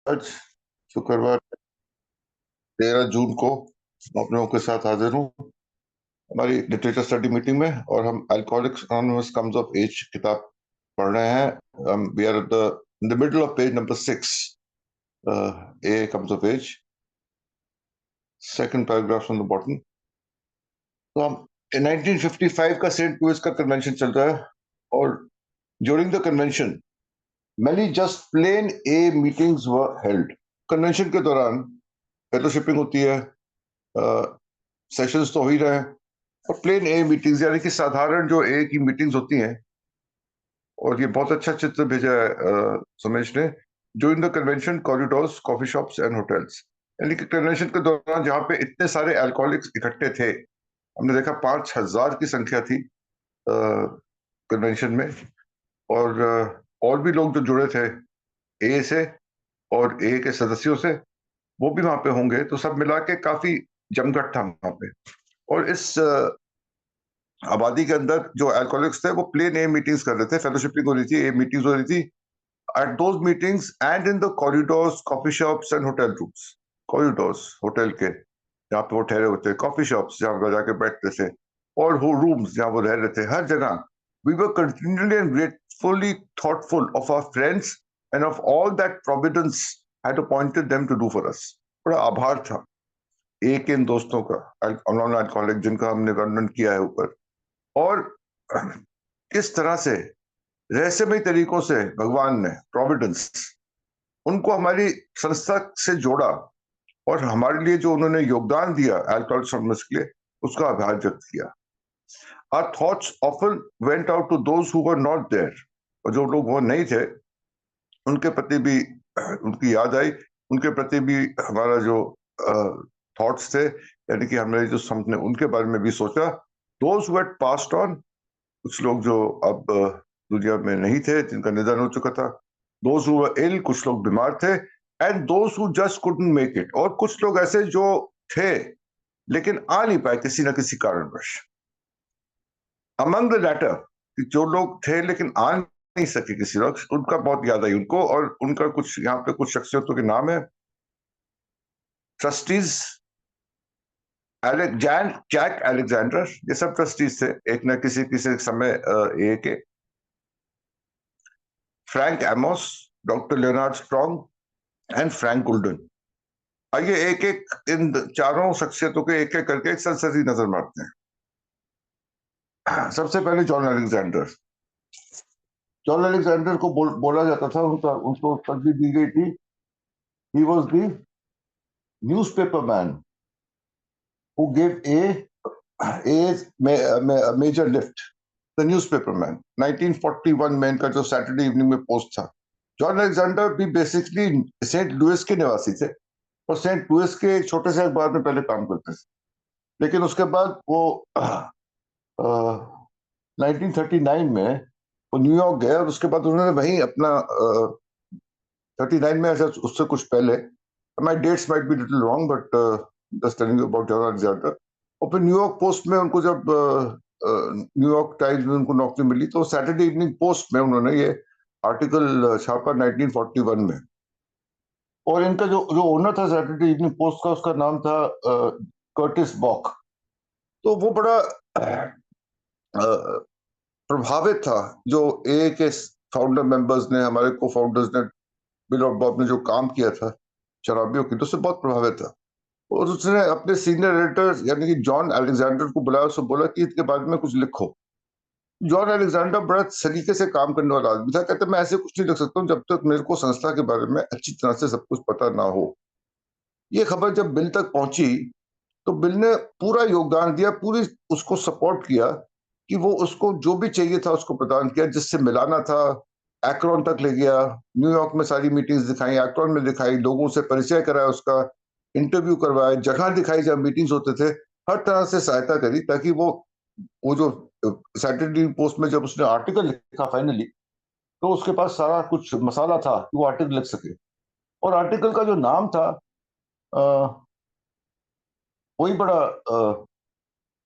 आज शुक्रवार 13 जून को मैं आप लोगों के साथ हाजिर हूँ हमारी लिटरेचर स्टडी मीटिंग में। और हम Alcoholics Anonymous Comes of Age किताब पढ़ रहे हैं। We are at the in the middle of page number 6, A Comes of Age, second paragraph from the bottom. तो हम 1955 का सेंट लुइस का कन्वेंशन चल रहा है, और during the convention many just plain A meetings were held। Convention के दौरान फेलोशिपिंग होती है, सेशंस तो हो ही रहे हैं, और प्लेन ए मीटिंग्स यानी कि साधारण जो ए की मीटिंग्स होती हैं। और ये बहुत अच्छा चित्र भेजा है सुमेश ने। During the convention corridors, coffee shops and hotels, यानी कि कन्वेंशन के दौरान जहाँ पे इतने सारे अल्कोहलिक्स इकट्ठे थे, हमने देखा 5,000 की संख्या थी कन्वेंशन में। और भी लोग जो जुड़े थे ए से और ए के सदस्यों से, वो भी वहां पे होंगे। तो सब मिला के काफी जमघट था वहां पे। और इस आबादी के अंदर जो अल्कोहलिक्स थे वो प्लेन ए मीटिंग्स कर रहे थे, फेलोशिपिंग हो रही थी, ए मीटिंग्स हो रही थी। At those meetings and in the corridors, coffee shops and hotel rooms. Corridors hotel के जहाँ पे वो ठहरे होते, कॉफी शॉप्स जहाँ पे जाके बैठते थे, और वो रूम्स जहाँ वो रह रहे थे, हर जगह we were continuously and gratefully thoughtful of our friends and of all that providence had appointed them to do for us. बड़ा आभार था एक इन दोस्तों का, नॉन अल्कोहलिक, जिनका हमने वर्णन किया है ऊपर। और किस तरह से रहस्यमय तरीकों से भगवान ने, प्रोविडेंस, उनको हमारी संस्था से जोड़ा, और हमारे लिए जो उन्होंने योगदान दिया अल्कोहलिक्स अनोनिमस के लिए, उसका आभार व्यक्त किया। Our thoughts often went out to those who were not there। और जो लोग वो नहीं थे, उनके प्रति भी उनकी याद आई, उनके प्रति भी हमारा जो थॉट्स थे, यानी कि हमने जो समझने उनके बारे में भी सोचा। Those who had passed on, कुछ लोग जो अब दुनिया में नहीं थे, जिनका निधन हो चुका था। Those who were ill, कुछ लोग बीमार थे। And those who just couldn't make it, और कुछ लोग ऐसे जो थे लेकिन आ नहीं पाए किसी ना किसी कारणवश। Among the latter, जो लोग थे लेकिन आ नहीं सके किसी वक्त, उनका बहुत याद आई उनको। और उनका कुछ यहाँ पे कुछ शख्सियतों के नाम है। ट्रस्टीज जैक अलेक्जेंडर, ये सब ट्रस्टीज थे एक न किसी समय ए के। Frank Amos, doctor Leonard Strong and Frank Gulden. आइए एक एक इन चारों शख्सियतों के एक एक करके एक सरसरी नजर मारते हैं। सबसे पहले जॉन अलेक्जेंडर। जॉन अलेक्जेंडर को बोला जाता था, उनको पदवी दी गई थी, he was the newspaper man who gave a major lift, the newspaper man। 1941 में इनका जो सैटरडे इवनिंग में पोस्ट था। जॉन अलेक्जेंडर भी बेसिकली सेंट लुइस के निवासी थे, और सेंट लुइस के एक छोटे से अखबार में पहले काम करते थे। लेकिन उसके बाद वो 1939 में वो न्यूयॉर्क गए, और उसके बाद उन्होंने वहीं अपना 39 में, ऐसा उससे कुछ पहले, my dates might be little wrong but just telling you about John Alexander. और फिर न्यूयॉर्क पोस्ट में उनको जब न्यूयॉर्क टाइम्स में उनको नौकरी मिली, तो सैटरडे इवनिंग पोस्ट में उन्होंने ये आर्टिकल छापा 1941 में। और इनका जो जो ओनर था सैटरडे इवनिंग पोस्ट का, उसका नाम था कर्टिस बॉक। तो वो बड़ा प्रभावित था जो ए के फाउंडर मेंबर्स ने, हमारे को फाउंडर्स ने, बिल और बॉब ने जो काम किया था शराबियों की, तो उससे बहुत प्रभावित था। और उसने अपने सीनियर एडिटर यानी कि जॉन अलेक्जेंडर को बुलाया, उससे बोला कि इसके बारे में कुछ लिखो। जॉन अलेक्जेंडर बड़ा सलीके से काम करने वाला आदमी था। कहते मैं ऐसे कुछ नहीं लिख सकता हूँ जब तक मेरे को संस्था के बारे में अच्छी तरह से सब कुछ पता ना हो। ये खबर जब बिल तक पहुंची, तो बिल ने पूरा योगदान दिया, पूरी उसको सपोर्ट किया कि वो उसको जो भी चाहिए था उसको प्रदान किया, जिससे मिलाना था। एक्रोन तक ले गया, न्यूयॉर्क में सारी मीटिंग्स दिखाई, एक्रोन में दिखाई, लोगों से परिचय कराया, उसका इंटरव्यू करवाए, जगह दिखाई जहाँ मीटिंग्स होते थे, हर तरह से सहायता करी ताकि वो जो सैटरडे पोस्ट में जब उसने आर्टिकल लिखा फाइनली, तो उसके पास सारा कुछ मसाला था कि वो आर्टिकल लिख सके। और आर्टिकल का जो नाम था वही बड़ा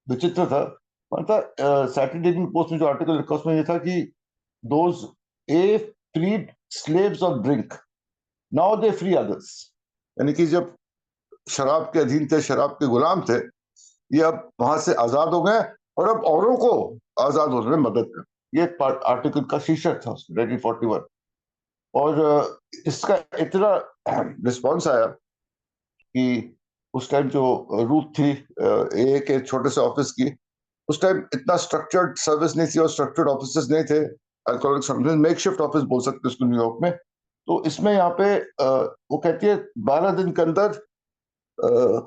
विचित्र था। मतलब सैटरडे पोस्ट में जो आर्टिकल लिखा उसमें ये था कि those A freed slaves of drink now they free others, यानी कि जब शराब के अधीन थे, शराब के गुलाम थे, ये अब वहां से आजाद हो गए और अब औरों को आजाद होने में मदद कर। ये आर्टिकल का शीर्षक था उसमें 1941। और इसका इतना रिस्पॉन्स आया कि उस टाइम जो रूथ थी ए के छोटे से ऑफिस की, उस टाइम इतना स्ट्रक्चर्ड सर्विस नहीं थी और स्ट्रक्चर्ड ऑफिसेज नहीं थे। अल्कोहलिक्स एनोनिमस मेकशिफ्ट ऑफिस बोल सकते हैं उसको न्यूयॉर्क में। तो इसमें यहाँ पे वो कहती है 12 दिन के अंदर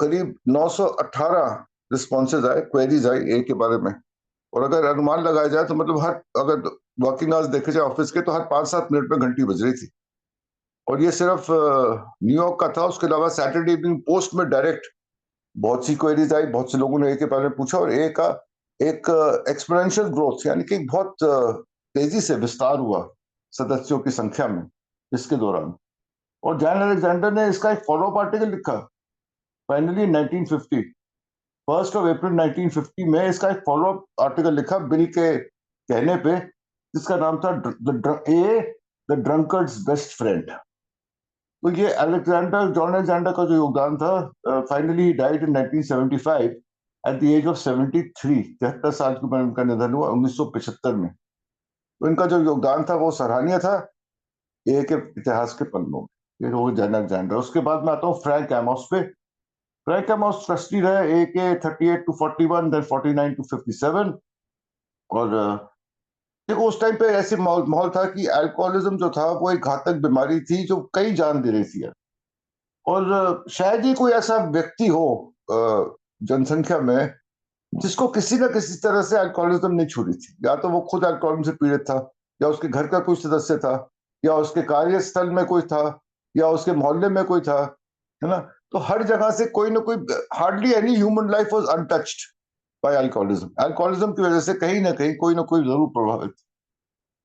करीब 918 रिस्पॉन्सेज आए, क्वेरीज आई ए के बारे में। और अगर अनुमान लगाया जाए तो मतलब हर, अगर वर्किंग आवर्स देखे जाए ऑफिस के, तो हर 5-7 मिनट में घंटी बज रही थी। और ये सिर्फ न्यूयॉर्क का था, उसके अलावा सैटरडे इवनिंग पोस्ट में डायरेक्ट बहुत सी क्वेरीज आई, बहुत से लोगों ने ए के बारे में पूछा। और ए का एक एक्सपोनेंशियल ग्रोथ, यानी कि बहुत तेजी से विस्तार हुआ सदस्यों की संख्या में इसके दौरान। और जॉन अलेक्जेंडर ने इसका एक फॉलो अप आर्टिकल लिखा फाइनली 1950, 1 अप्रैल 1950 में इसका एक फॉलो अप आर्टिकल लिखा बिल के कहने पे, जिसका नाम था द ड्रंकर्ड्स बेस्ट फ्रेंड। तो ये अलेक्जेंडर, जॉन अलेक्जेंडर का जो योगदान था, finally died in 1975 at the age of 73, 73 साल की उम्र में इनका निधन हुआ 1975 में। तो इनका जो योगदान था वो सराहनीय था ए के इतिहास के पन्नों में। ये हो जॉन अलेक्जेंडर। उसके बाद मैं आता हूँ फ्रैंक एमोस पे। फ्रैंक एमोस ट्रस्टी रहे ए के 38 to 41, देन 49 to 57। और देखो उस टाइम पे ऐसे माहौल था कि अल्कोहलिज्म जो था वो एक घातक बीमारी थी जो कई जान दे रही थी। और शायद ही कोई ऐसा व्यक्ति हो जनसंख्या में जिसको किसी न किसी तरह से अल्कोहलिज्म नहीं छू रही थी। या तो वो खुद अल्कोहलिज्म से पीड़ित था, या उसके घर का कोई सदस्य था, या उसके कार्यस्थल में कोई था, या उसके मोहल्ले में कोई था, है ना। तो हर जगह से कोई ना कोई, hardly any human life was untouched by alcoholism. Alcoholism की वजह से कहीं ना कहीं कोई ना कोई जरूर प्रभावित।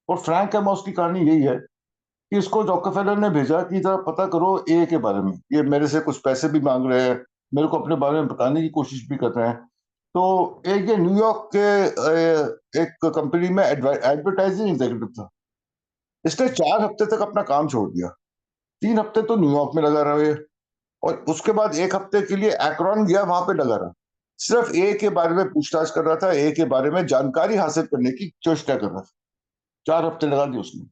और फ्रैंक एमोस की कहानी यही है कि इसको रॉकफेलर ने भेजा कि जरा पता करो ए के बारे में, ये मेरे से कुछ पैसे भी मांग रहे हैं, मेरे को अपने बारे में बताने की कोशिश भी कर रहे हैं। तो एक ये न्यूयॉर्क के एक कंपनी में एडवर्टाइजिंग एग्जीक्यूटिव था। इसने 4 हफ्ते तक अपना काम छोड़ दिया। 3 हफ्ते तो न्यूयॉर्क में लगा रहा, और उसके बाद 1 हफ्ते के लिए एक्रोन गया, वहां पे लगा रहा। सिर्फ ए के बारे में पूछताछ कर रहा था, ए के बारे में जानकारी हासिल करने की चेष्टा कर रहा था। 4 हफ्ते लगा दिए उसने।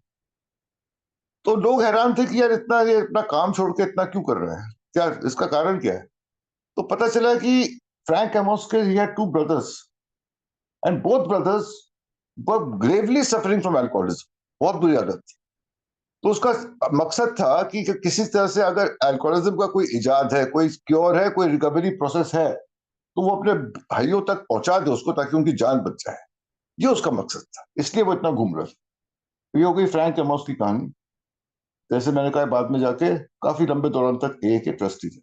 तो लोग हैरान थे कि यार इतना, ये अपना काम छोड़ के इतना क्यों कर रहे हैं, क्या इसका कारण क्या है। तो पता चला कि फ्रैंक एमोस के he had 2 brothers, and both brothers were Gravely suffering from alcoholism. बहुत बुरी आदत थी। तो उसका मकसद था कि किसी तरह से अगर अल्कोहलिज्म का कोई इजाद है, कोई क्योर है, कोई रिकवरी प्रोसेस है, तो वो अपने भाइयों तक पहुंचा दे उसको, ताकि उनकी जान बच जाए। ये उसका मकसद था, इसलिए वो इतना घूम रहा था। ये हो गई फ्रैंक एमोस की कहानी। जैसे मैंने कहा, बाद में जाके काफी लंबे दौरान तक ए के ट्रस्टी थे।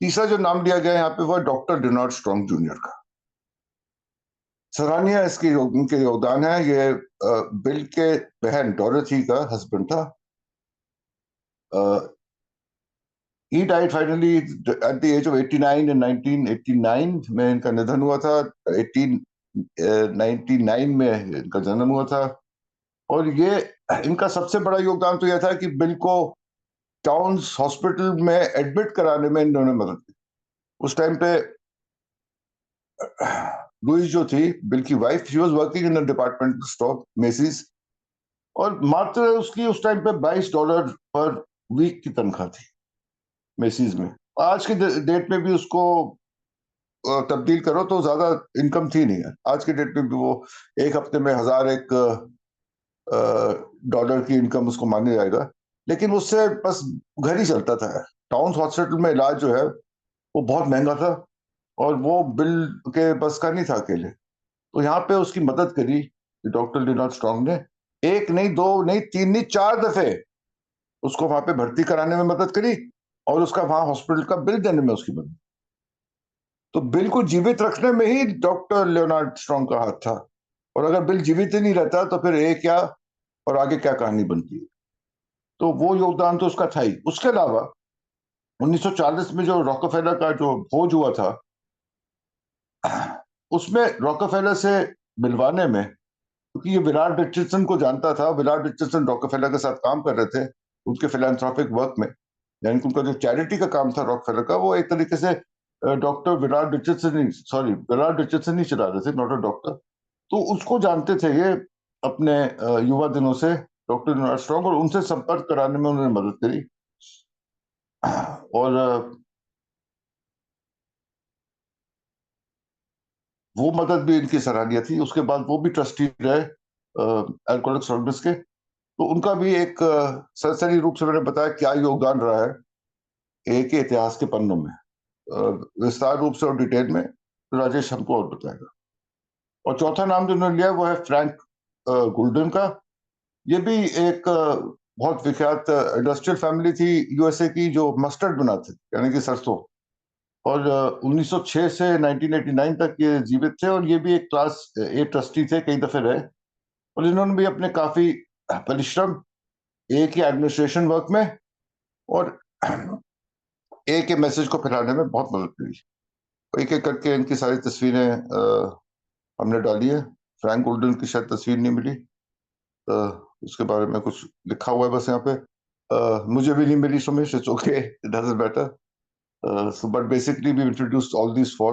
तीसरा जो नाम लिया गया यहाँ पे वह डॉक्टर डोनाल्ड स्ट्रॉन्ग जूनियर का। सराहनीय इसके उनके योगदान है। ये बिल के बहन डोरथी का हस्बैंड था। He died finally at the age of 89 in 1989 में इनका निधन हुआ था। 1899 में इनका जन्म हुआ था। और ये इनका सबसे बड़ा योगदान तो यह था कि बिल को टाउन्स हॉस्पिटल में एडमिट कराने में इन्होंने मदद की। उस टाइम पे लुइस जो थी बिल की wife, she was working in departmental store Messi's, और मात्र उसकी उस टाइम पे $22 पर वीक की तनख्वाह थी मेसीज में। आज के डेट में भी उसको तब्दील करो तो ज्यादा इनकम थी नहीं है। आज के डेट में भी वो एक हफ्ते में $1001 की इनकम उसको माने जाएगा, लेकिन उससे बस घर ही चलता था। टाउन हॉस्पिटल में इलाज जो है वो बहुत महंगा था, और वो बिल के बस का नहीं था अकेले। तो यहाँ पे उसकी मदद करी डॉक्टर डोनाल्ड स्ट्रॉन्ग ने। एक नहीं, दो नहीं, तीन नहीं, 4 दफे उसको वहां पे भर्ती कराने में मदद करी, और उसका वहां हॉस्पिटल का बिल देने में उसकी मदद। तो बिल को जीवित रखने में ही डॉक्टर लियोनार्ड स्ट्रॉन्ग का हाथ था। और अगर बिल जीवित ही नहीं रहता तो फिर ये क्या, और आगे क्या कहानी बनती है। तो वो योगदान तो उसका था ही। उसके अलावा 1940 में जो रॉकफेलर का जो भोज हुआ था, उसमें रॉकफेलर से मिलवाने में, क्योंकि ये विराट रिचर्डसन को जानता था, विराट रिचर्डसन रॉकफेलर के साथ काम कर रहे थे, उनके फिलैंथ्रोपिक वर्क में, यानी कि उनका जो चैरिटी का काम था रॉकफेलर का, वो एक तरीके से डॉक्टर विराट रिचर्डसन ही चला रहे थे, नॉट अ डॉक्टर। तो उसको जानते थे ये अपने युवा दिनों से, डॉक्टर डोनाल्ड आर्मस्ट्रांग, और उनसे संपर्क कराने में उन्होंने मदद करी। और वो मदद भी इनकी सराहनीय थी। उसके बाद वो भी ट्रस्टी रहे अल्कोहलिक्स एनोनिमस के। तो उनका भी एक सरसरी रूप से मैंने बताया क्या योगदान रहा है एक के इतिहास के पन्नों में। विस्तार रूप से और डिटेल में राजेश हमको और बताएगा। और चौथा नाम जो उन्होंने लिया वो है फ्रैंक गुल्डन का। ये भी एक बहुत विख्यात इंडस्ट्रियल फैमिली थी यूएसए की, जो मस्टर्ड बनाते, यानी कि सरसों। और 1906 से 1989 तक ये जीवित थे, और ये भी एक क्लास ए ट्रस्टी थे, कई दफे रहे। और इन्होंने भी अपने काफी परिश्रम ए के एडमिनिस्ट्रेशन वर्क में और ए के मैसेज को फैलाने में बहुत मदद करी। एक एक करके इनकी सारी तस्वीरें हमने डाली है। फ्रैंक गोल्डन की शायद तस्वीर नहीं मिली, उसके बारे में कुछ लिखा हुआ है बस यहाँ पे। मुझे भी नहीं मिली Sumesh, it's okay, it doesn't matter. So but basically we introduced all these four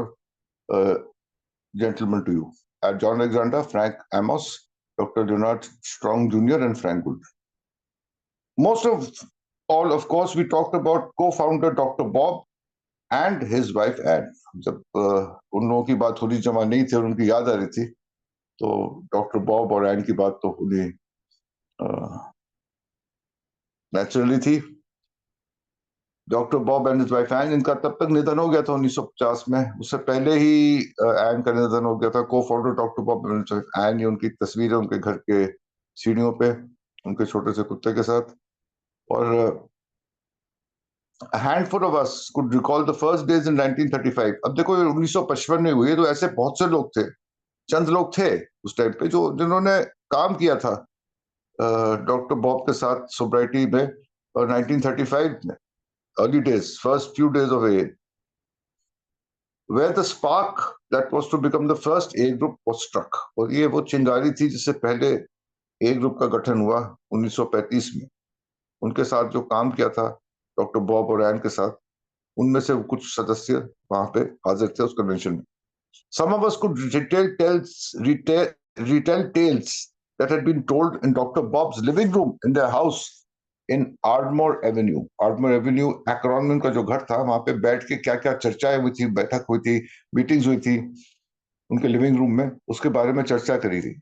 gentlemen to you. John Alexander, Frank Amos, Dr. Leonard Strong Jr. and Frank Gould. Most of all, of course, we talked about co-founder Dr. Bob and his wife Anne. जब उन लोगों की बात होनी जमा नहीं थी और उनकी याद आ रही थी, तो डॉक्टर बॉब और एन की बात तो होनी नेचुरली थी। Doctor Bob and his wife Ann, इनका तब तक निधन हो गया था 1950 में। उससे पहले ही एन का निधन हो गया था। Cofounder doctor Bob and his wife Ann, ये उनकी तस्वीर है उनके घर के सीढ़ियों पे उनके छोटे से कुत्ते के साथ। और a handful of us could recall the first days in 1935. अब देखो ये 1955 में हुई है, तो ऐसे बहुत से लोग थे, चंद लोग थे उस टाइम पे जो जिन्होंने काम किया था डॉक्टर बॉब के साथ सोब्राइटी में। और 1935 में early days, first few days of AA, where the spark that was to become the first A group was struck. और ये वो चिंगारी थी जिससे पहले ए ग्रुप का गठन हुआ 1935 में। उनके साथ जो काम किया था डॉक्टर बॉब और एन के साथ, उनमें से कुछ सदस्य वहां पे हाजिर थे उस कन्वेंशन में। Some of us could retell tales that had been told in Dr. Bob's living room in their house in Ardmore Avenue. Ardmore Avenue Akron में उनका जो घर था, वहां पे बैठ के क्या क्या चर्चाएं हुई थी, बैठक हुई थी, मीटिंग्स हुई थी उनके लिविंग रूम में, उसके बारे में चर्चा करी गई।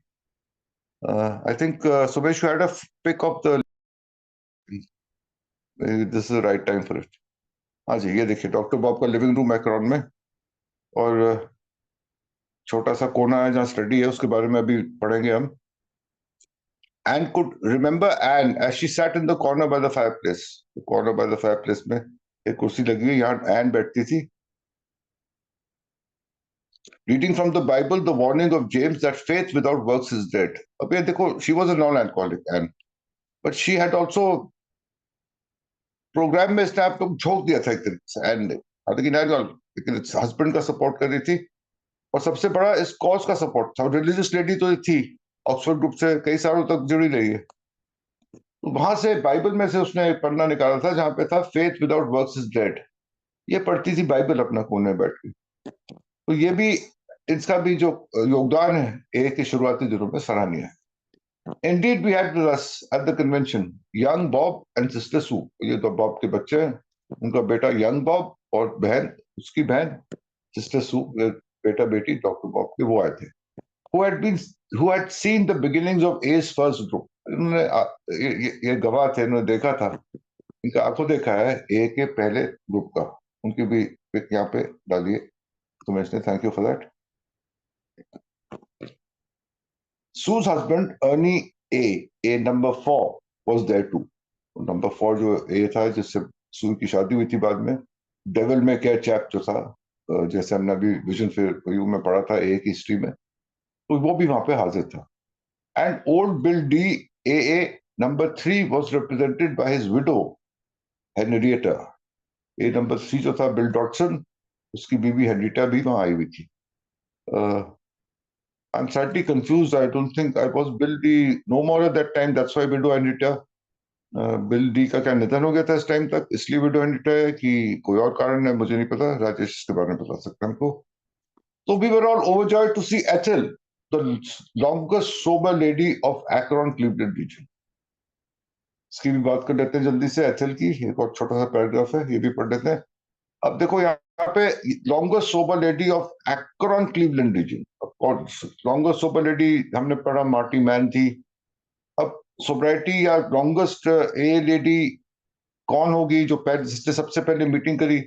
I think Sumesh, you had a pic of the, this is the right time for it. हाँ जी, ये देखिए डॉक्टर बॉब का लिविंग रूम एक्रोन में, और छोटा सा कोना है जहाँ स्टडी है, उसके बारे में अभी पढ़ेंगे हम। Anne could remember Anne as she sat in the corner by the fireplace. The corner by the fireplace में एक कुर्सी लगी हुई, यहाँ Anne बैठती थी। Reading from the Bible, the warning of James that faith without works is dead. अब ये देखो, she was a non-alcoholic Anne, but she had also program में इसने आपको झोंक दिया था एक तरीके से Anne ने, हालांकि non-alcoholic, लेकिन हस्बैंड का सपोर्ट कर रही थी, और सबसे बड़ा इस कॉज का सपोर्ट था। रिलीजियस लेडी तो थी, ऑक्सफोर्ड ग्रुप से कई सालों तक जुड़ी रही है। तो वहां से बाइबल में से उसने एक पन्ना निकाला था जहां पे था faith without works is dead. ये पढ़ती थी बाइबल अपना कोने में बैठ के। तो ये भी, इसका भी जो योगदान है ए के शुरुआती दिनों में सराहनीय है। Indeed, we had with us at the convention young Bob and sister Sue. ये तो बॉब के बच्चे हैं, उनका बेटा यंग बॉब और बहन, उसकी बहन सिस्टर सू, बेटा बेटी डॉक्टर बॉब के, वो आए थे। Who had seen the beginnings of A's first group. इन्होंने ये गवाह थे, इन्होंने देखा था, इनका आंखों देखा है ए के पहले ग्रुप का। उनकी भी पिक यहाँ पे डालिए तो मैं, thank you for that. Sue's husband Ernie A number 4 was there too. Number 4 जो ए था जिससे सू की शादी हुई थी बाद में, डेविल में क्या चैप जो था, जैसे हमने अभी विजन फॉर यू में पढ़ा था ए की हिस्ट्री में, तो वो भी वहां पे हाजिर था। And old Bill D A number 3 was represented by his widow Henrietta. A number 3 जो था बिल डॉटसन, उसकी बीवी हेनरिएटा भी वहां आई हुई थी। I'm slightly confused. I don't think I was Bill D no more at that time. That's why widow Henrietta. Bill de का क्या निधन हो गया था इस टाइम तक, इसलिए वीडियो एंड है कि कोई और कारण है, मुझे नहीं पता। राजेश इसके बारे में बता सकते हैं हमको। तो we were all overjoyed to see Ethel, the longest sober lady of Akron Cleveland region. इसकी भी बात कर लेते हैं जल्दी से, एथेल की। एक और छोटा सा पैराग्राफ है, ये भी पढ़ लेते हैं। अब देखो यहाँ पे, longest sober lady of Akron Cleveland region, और लॉन्गेस्ट सोबर लेडी हमने पढ़ा मार्टी मैन थी। अब सोब्राइटी या लॉन्गेस्ट ए लेडी कौन होगी? जो जिसने सबसे पहले मीटिंग करी,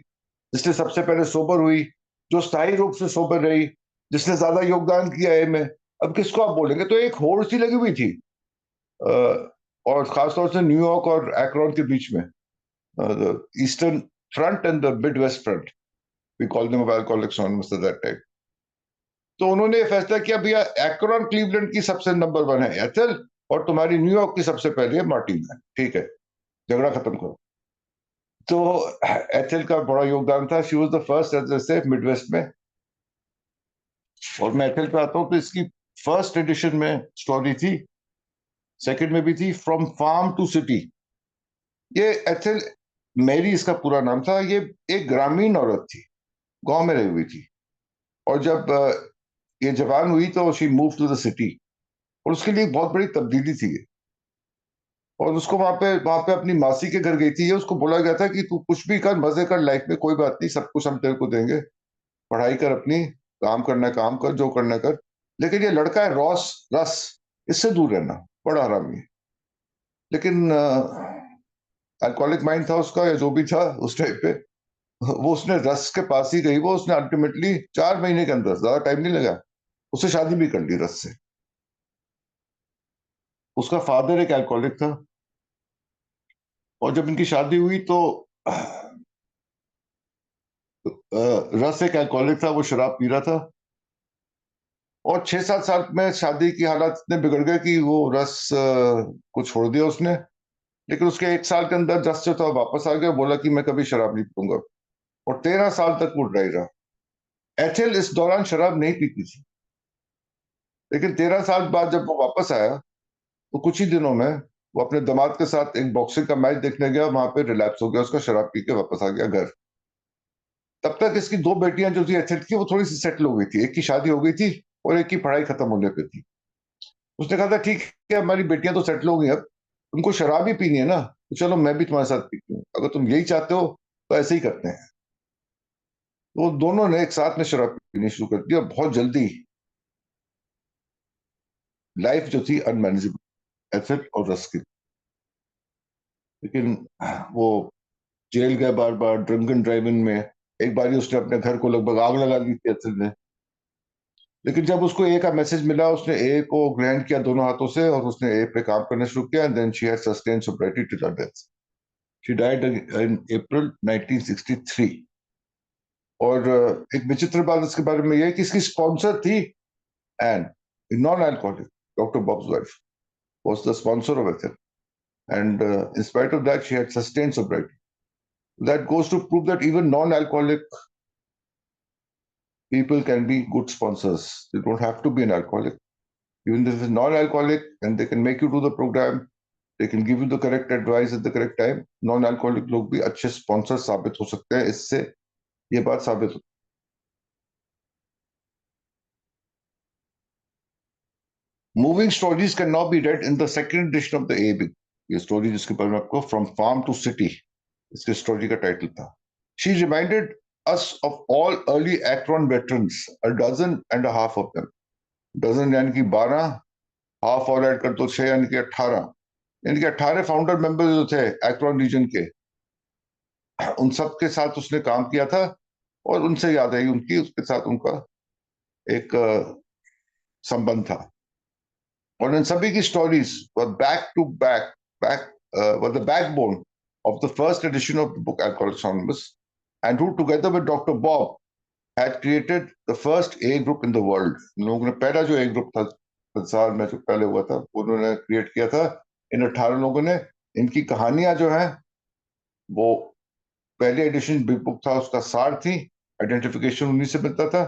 जिसने सबसे पहले सोबर हुई, जो स्थायी रूप से सोबर रही, जिसने ज्यादा योगदान किया ए में। अब किसको आप बोलेंगे? तो एक होड़ सी लगी हुई थी, और खासतौर से न्यूयॉर्क और एक्रोन के बीच में, eastern front and the midwest front, we call them Alcoholics Anonymous at that time. तो उन्होंने ये फैसला किया, भैया एक्रोन क्लीवलैंड की सबसे नंबर 1 है एथेल, और तुम्हारी न्यूयॉर्क की सबसे पहले है मार्टी मैन। ठीक है, झगड़ा खत्म करो। तो एथेल का बड़ा योगदान था। शी वाज द फर्स्ट, जैसे मिडवेस्ट में। और मैं एथेल पे आता हूँ, तो इसकी फर्स्ट एडिशन में स्टोरी थी, सेकंड में भी थी, फ्रॉम फार्म टू सिटी। ये एथेल मैरी इसका पूरा नाम था। ये एक ग्रामीण औरत थी, गांव में रही हुई थी। और जब ये जवान हुई तो she move to the city, और उसके लिए एक बहुत बड़ी तब्दीली थी ये। और उसको वहां पे अपनी मासी के घर गई थी। ये उसको बोला गया था कि तू कुछ भी कर, मजे कर लाइफ में, कोई बात नहीं, सब कुछ हम तेरे को देंगे, पढ़ाई कर अपनी, काम करना है काम कर, जो करना है कर। लेकिन ये लड़का है रॉस, रस, इससे दूर रहना, बड़ा हरामी है। लेकिन अल्कोहलिक माइंड था उसका, या जो भी था उस टाइप पे, वो उसने रस के पास ही गई। वो उसने अल्टीमेटली 4 महीने के अंदर, ज्यादा टाइम नहीं लगा, उससे शादी भी कर ली रस से। उसका फादर एक अल्कोहलिक था, और जब इनकी शादी हुई तो रस एक अल्कोहलिक था, वो शराब पी रहा था। और 6-7 साल में शादी की हालात इतने बिगड़ गए कि वो रस को छोड़ दिया उसने। लेकिन उसके 1 साल के अंदर जस जो था वापस आ गया, बोला कि मैं कभी शराब नहीं पीऊंगा। और 13 साल तक वो ड्राई रहा। एथिल इस दौरान शराब नहीं पीती थी। लेकिन 13 साल बाद जब वो वापस आया, तो कुछ ही दिनों में वो अपने दामाद के साथ एक बॉक्सिंग का मैच देखने गया, वहां पे रिलैप्स हो गया उसका, शराब पी के वापस आ गया घर। तब तक इसकी 2 बेटियां जो थी एथिल की, वो थोड़ी सी सेटल हो गई थी। एक की शादी हो गई थी, और एक की पढ़ाई खत्म होने पे थी। उसने कहा था ठीक है, हमारी बेटियां तो सेटल हो गई, अब तुमको शराब ही पीनी है ना, तो चलो मैं भी तुम्हारे साथ पीती हूँ, अगर तुम यही चाहते हो तो ऐसे ही करते हैं। तो दोनों ने एक साथ में शराब पीनी शुरू कर दी, और बहुत जल्दी लाइफ जो थी अनमैनेजेबल एथिल और रस की। लेकिन वो जेल गए बार बार, ड्रंकन ड्राइविंग में। एक बारी उसने अपने घर को लगभग आग लगा दी थी एथिल ने। लेकिन जब उसको ए का मैसेज मिला, उसने ए को ग्रहण किया दोनों हाथों से, और उसने ए पे काम करना शुरू किया। And then she had sustained sobriety till her death. She died in April 1963। और एक विचित्र बात इसके बारे में यह है कि इसकी स्पॉन्सर थी Ann, non alcoholic. Doctor Bob's wife was the sponsor of Ethel, and in spite of that she had sustained sobriety. That goes to prove that even non-alcoholic people can be good sponsors. They don't have to be an alcoholic. Even if it's non-alcoholic, and they can make you do the program, they can give you the correct advice at the correct time. Non-alcoholic लोग भी अच्छे sponsors साबित हो सकते हैं। इससे ये बात साबित हो। Moving stories can now be read in the second edition of the A Big. ये स्टोरी जिसके बारे में आपको फ्रॉम फार्म टू सिटी, इसके स्टोरी का टाइटल था। She reminded us of all early Akron veterans, a dozen and a half of them. Dozen यानी कि 12, हाफ और ऐड कर तो 6, यानी कि 18। यानी कि 18 फाउंडर मेंबर जो थे एक्रोन रीजन के, उन सब के साथ उसने काम किया था। और उनसे याद आई उनकी, उसके साथ उनका एक संबंध था। और इन सभी की stories were back to back, back were the backbone of the first edition of the book Alcoholics Anonymous, and who together with Dr. Bob had created the first A group in the world. इन लोगों ने पहला जो A group था संसार में जो पहले हुआ था, उन्होंने क्रिएट किया था। इन 18 लोगों ने। इनकी कहानियां जो हैं, वो पहले एडिशन बिग बुक था उसका सार थी। आइडेंटिफिकेशन उन्हीं से मिलता था।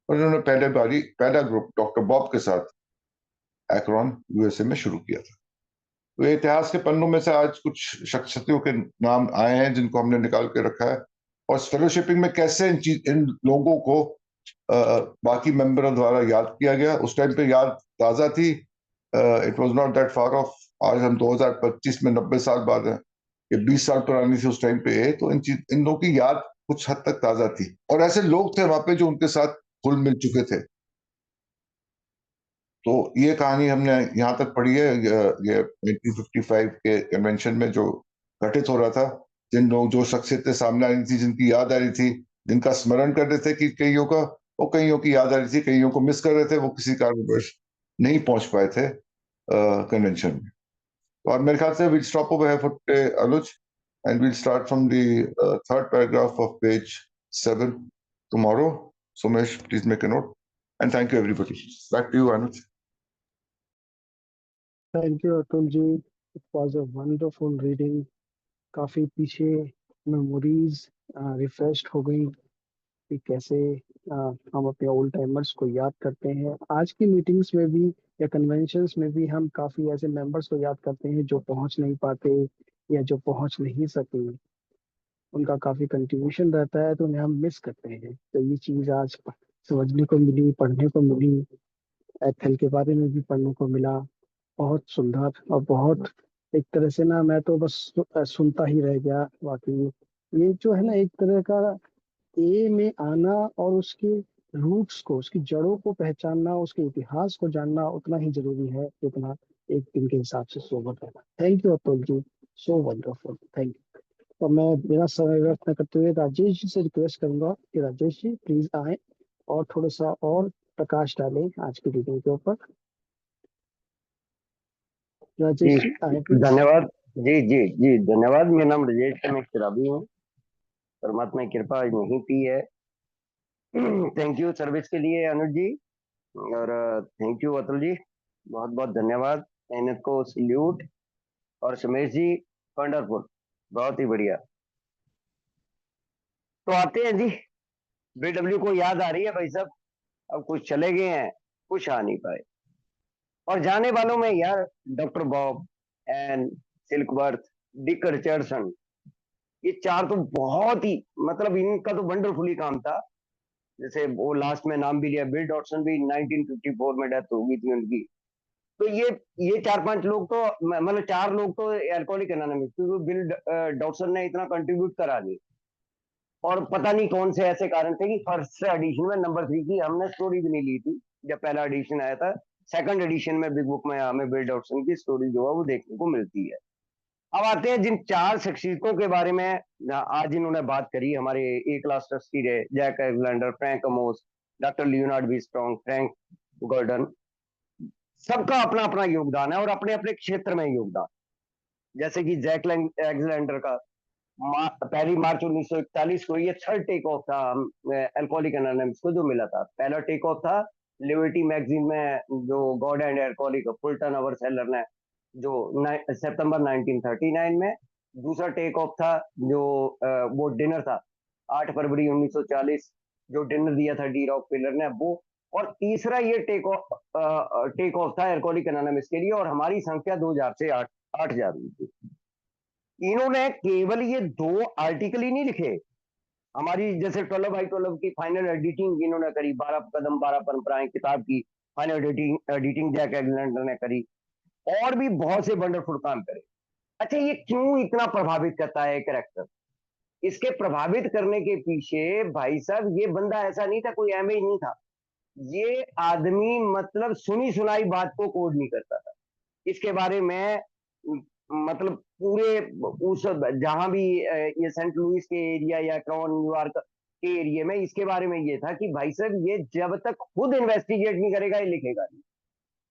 और इन्होंने पहला ग्रुप डॉक्टर बॉब के साथ एक्रोन यूएसए में शुरू किया था। तो ये इतिहास के पन्नों में से आज कुछ शख्सियतों के नाम आए हैं जिनको हमने निकाल के रखा है, और फेलोशिपिंग में कैसे इन लोगों को बाकी मेंबरों द्वारा याद किया गया। उस टाइम पे याद ताज़ा थी, it was not that far of. आज हम 2025 में 90 साल बाद हैं, ये 20 साल पुरानी थी उस टाइम पे है, तो इन लोगों की याद कुछ हद तक ताज़ा थी, और ऐसे लोग थे वहां पे जो उनके साथ घुल मिल चुके थे। तो ये कहानी हमने यहाँ तक पढ़ी है, ये 1955 के कन्वेंशन में जो घटित हो रहा था, जिन लोग जो शख्सियतें सामने आ रही थी, जिनकी याद आ रही थी, जिनका स्मरण कर रहे थे कि कईयों का, और कईयों की याद आ रही थी, कईयों को मिस कर रहे थे, वो किसी कारणवश नहीं पहुंच पाए थे कन्वेंशन में। तो अब मेरे ख्याल से will stop over here for today, Anuj, and will start from the third paragraph of page 7 tomorrow. Somesh, please make a note. And thank you, everybody. Back to you, Anuj. Thank you Atul ji, it was a wonderful reading. काफी पीछे memories refresh हो गई कि कैसे हम अपने old timers को याद करते हैं। आज की मीटिंग्स में भी या कन्वेंशंस में भी हम काफी ऐसे मेंबर्स को याद करते हैं जो पहुंच नहीं पाते या जो पहुंच नहीं सके। उनका काफी कंट्रीब्यूशन रहता है तो उन्हें हम मिस करते हैं। तो ये चीज आज समझने को मिली, पढ़ने को मिली। एथल के बारे में भी पढ़ने को मिला। बहुत सुंदर और बहुत, एक तरह से ना मैं तो बस सुनता ही रह गया। बाकी ये जो है ना, एक तरह का ए में आना और उसके रूट्स को, उसकी जड़ों को पहचानना, उसके इतिहास को जानना उतना ही जरूरी है जितना एक दिन के हिसाब से सोबर रहना। Thank you Atul ji, so wonderful, thank you. तो मैं बिना समय व्यर्थ न करते हुए राजेश जी से रिक्वेस्ट करूंगा कि राजेश जी प्लीज आए और थोड़ा सा और प्रकाश डालें आज की रीडिंग के ऊपर। जी राजेश जी आए प्लीज। धन्यवाद। जी जी जी धन्यवाद। मेरा नाम राजेश है, मैं शराबी हूँ। परमात्मा की कृपा आज नहीं पी है। थैंक यू सर्विस के लिए अनुज जी, और थैंक यू अतुल जी, बहुत बहुत धन्यवाद। मेहनत को सल्यूट। और सुमेश जी, वंडरफुल, बहुत ही बढ़िया। तो आते हैं जी, बीडब्ल्यू को याद आ रही है भाई साहब। अब कुछ चले गए हैं, कुछ आ नहीं पाए। और जाने वालों में यार doctor Bob and Silkworth, Dick Richardson, ये चार तो बहुत ही, मतलब इनका तो वंडरफुली काम था। जैसे वो लास्ट में नाम भी लिया, बिल डॉटसन भी 1954 में डेथ हो गई थी उनकी। तो ये चार पांच लोग तो, मतलब चार लोग तो एल्कोहलिक एनोनिमस, क्योंकि बिल डॉटसन ने इतना कंट्रीब्यूट करा दी। और पता नहीं कौन से ऐसे कारण थे कि फर्स्ट एडिशन में नंबर 3 की हमने स्टोरी भी नहीं ली थी जब पहला एडिशन आया था। सेकंड एडिशन में बिग बुक में हमें बिल डॉटसन की स्टोरी जो है वो देखने को मिलती है। अब आते हैं जिन चार शख्सियतों के बारे में आज इन्होंने बात करी। हमारे ए क्लास ट्रस्टी रहे Jack Alexander, Frank Amos, doctor Leonard B Strong, Frank Gordon. सबका अपना अपना योगदान है और अपने अपने क्षेत्र में योगदान। जैसे कि जैक एलेक्जेंडर का 1 मार्च 1941 को ये थर्ड टेक ऑफ था अल्कोहलिक एनोनिमस को जो मिला था। पहला टेक ऑफ था लिबर्टी मैगजीन में, जो God and alcoholic Fulton our seller ने, जो सितंबर 1939 में। दूसरा टेक ऑफ था जो वो डिनर था 8 फरवरी 1940, जो डिनर दिया था डी रॉक पिलर ने वो। और तीसरा ये टेक ऑफ था अल्कोहलिक एनोनिमस के लिए, और हमारी संख्या 2000 से 8,000 हुई थी। इन्होंने केवल ये 2 आर्टिकल ही नहीं लिखे। हमारी जैसे 12/12 की फाइनल एडिटिंग इन्होंने करी, 12 कदम 12 परंपराएं किताब की फाइनल एडिटिंग जैक एलेक्जेंडर ने करी। और भी बहुत से वंडरफुल काम करे। अच्छा, ये क्यों इतना प्रभावित करता है कैरेक्टर? इसके प्रभावित करने के पीछे भाई साहब, ये बंदा ऐसा नहीं था, कोई एम नहीं था। ये आदमी मतलब सुनी सुनाई बात को कोड नहीं करता था। इसके बारे में मतलब पूरे उस जहां भी ये सेंट लुइस के एरिया या क्रॉन न्यूयॉर्क के एरिया में, इसके बारे में ये था कि भाई साहब ये जब तक खुद इन्वेस्टिगेट नहीं करेगा ये लिखेगा नहीं।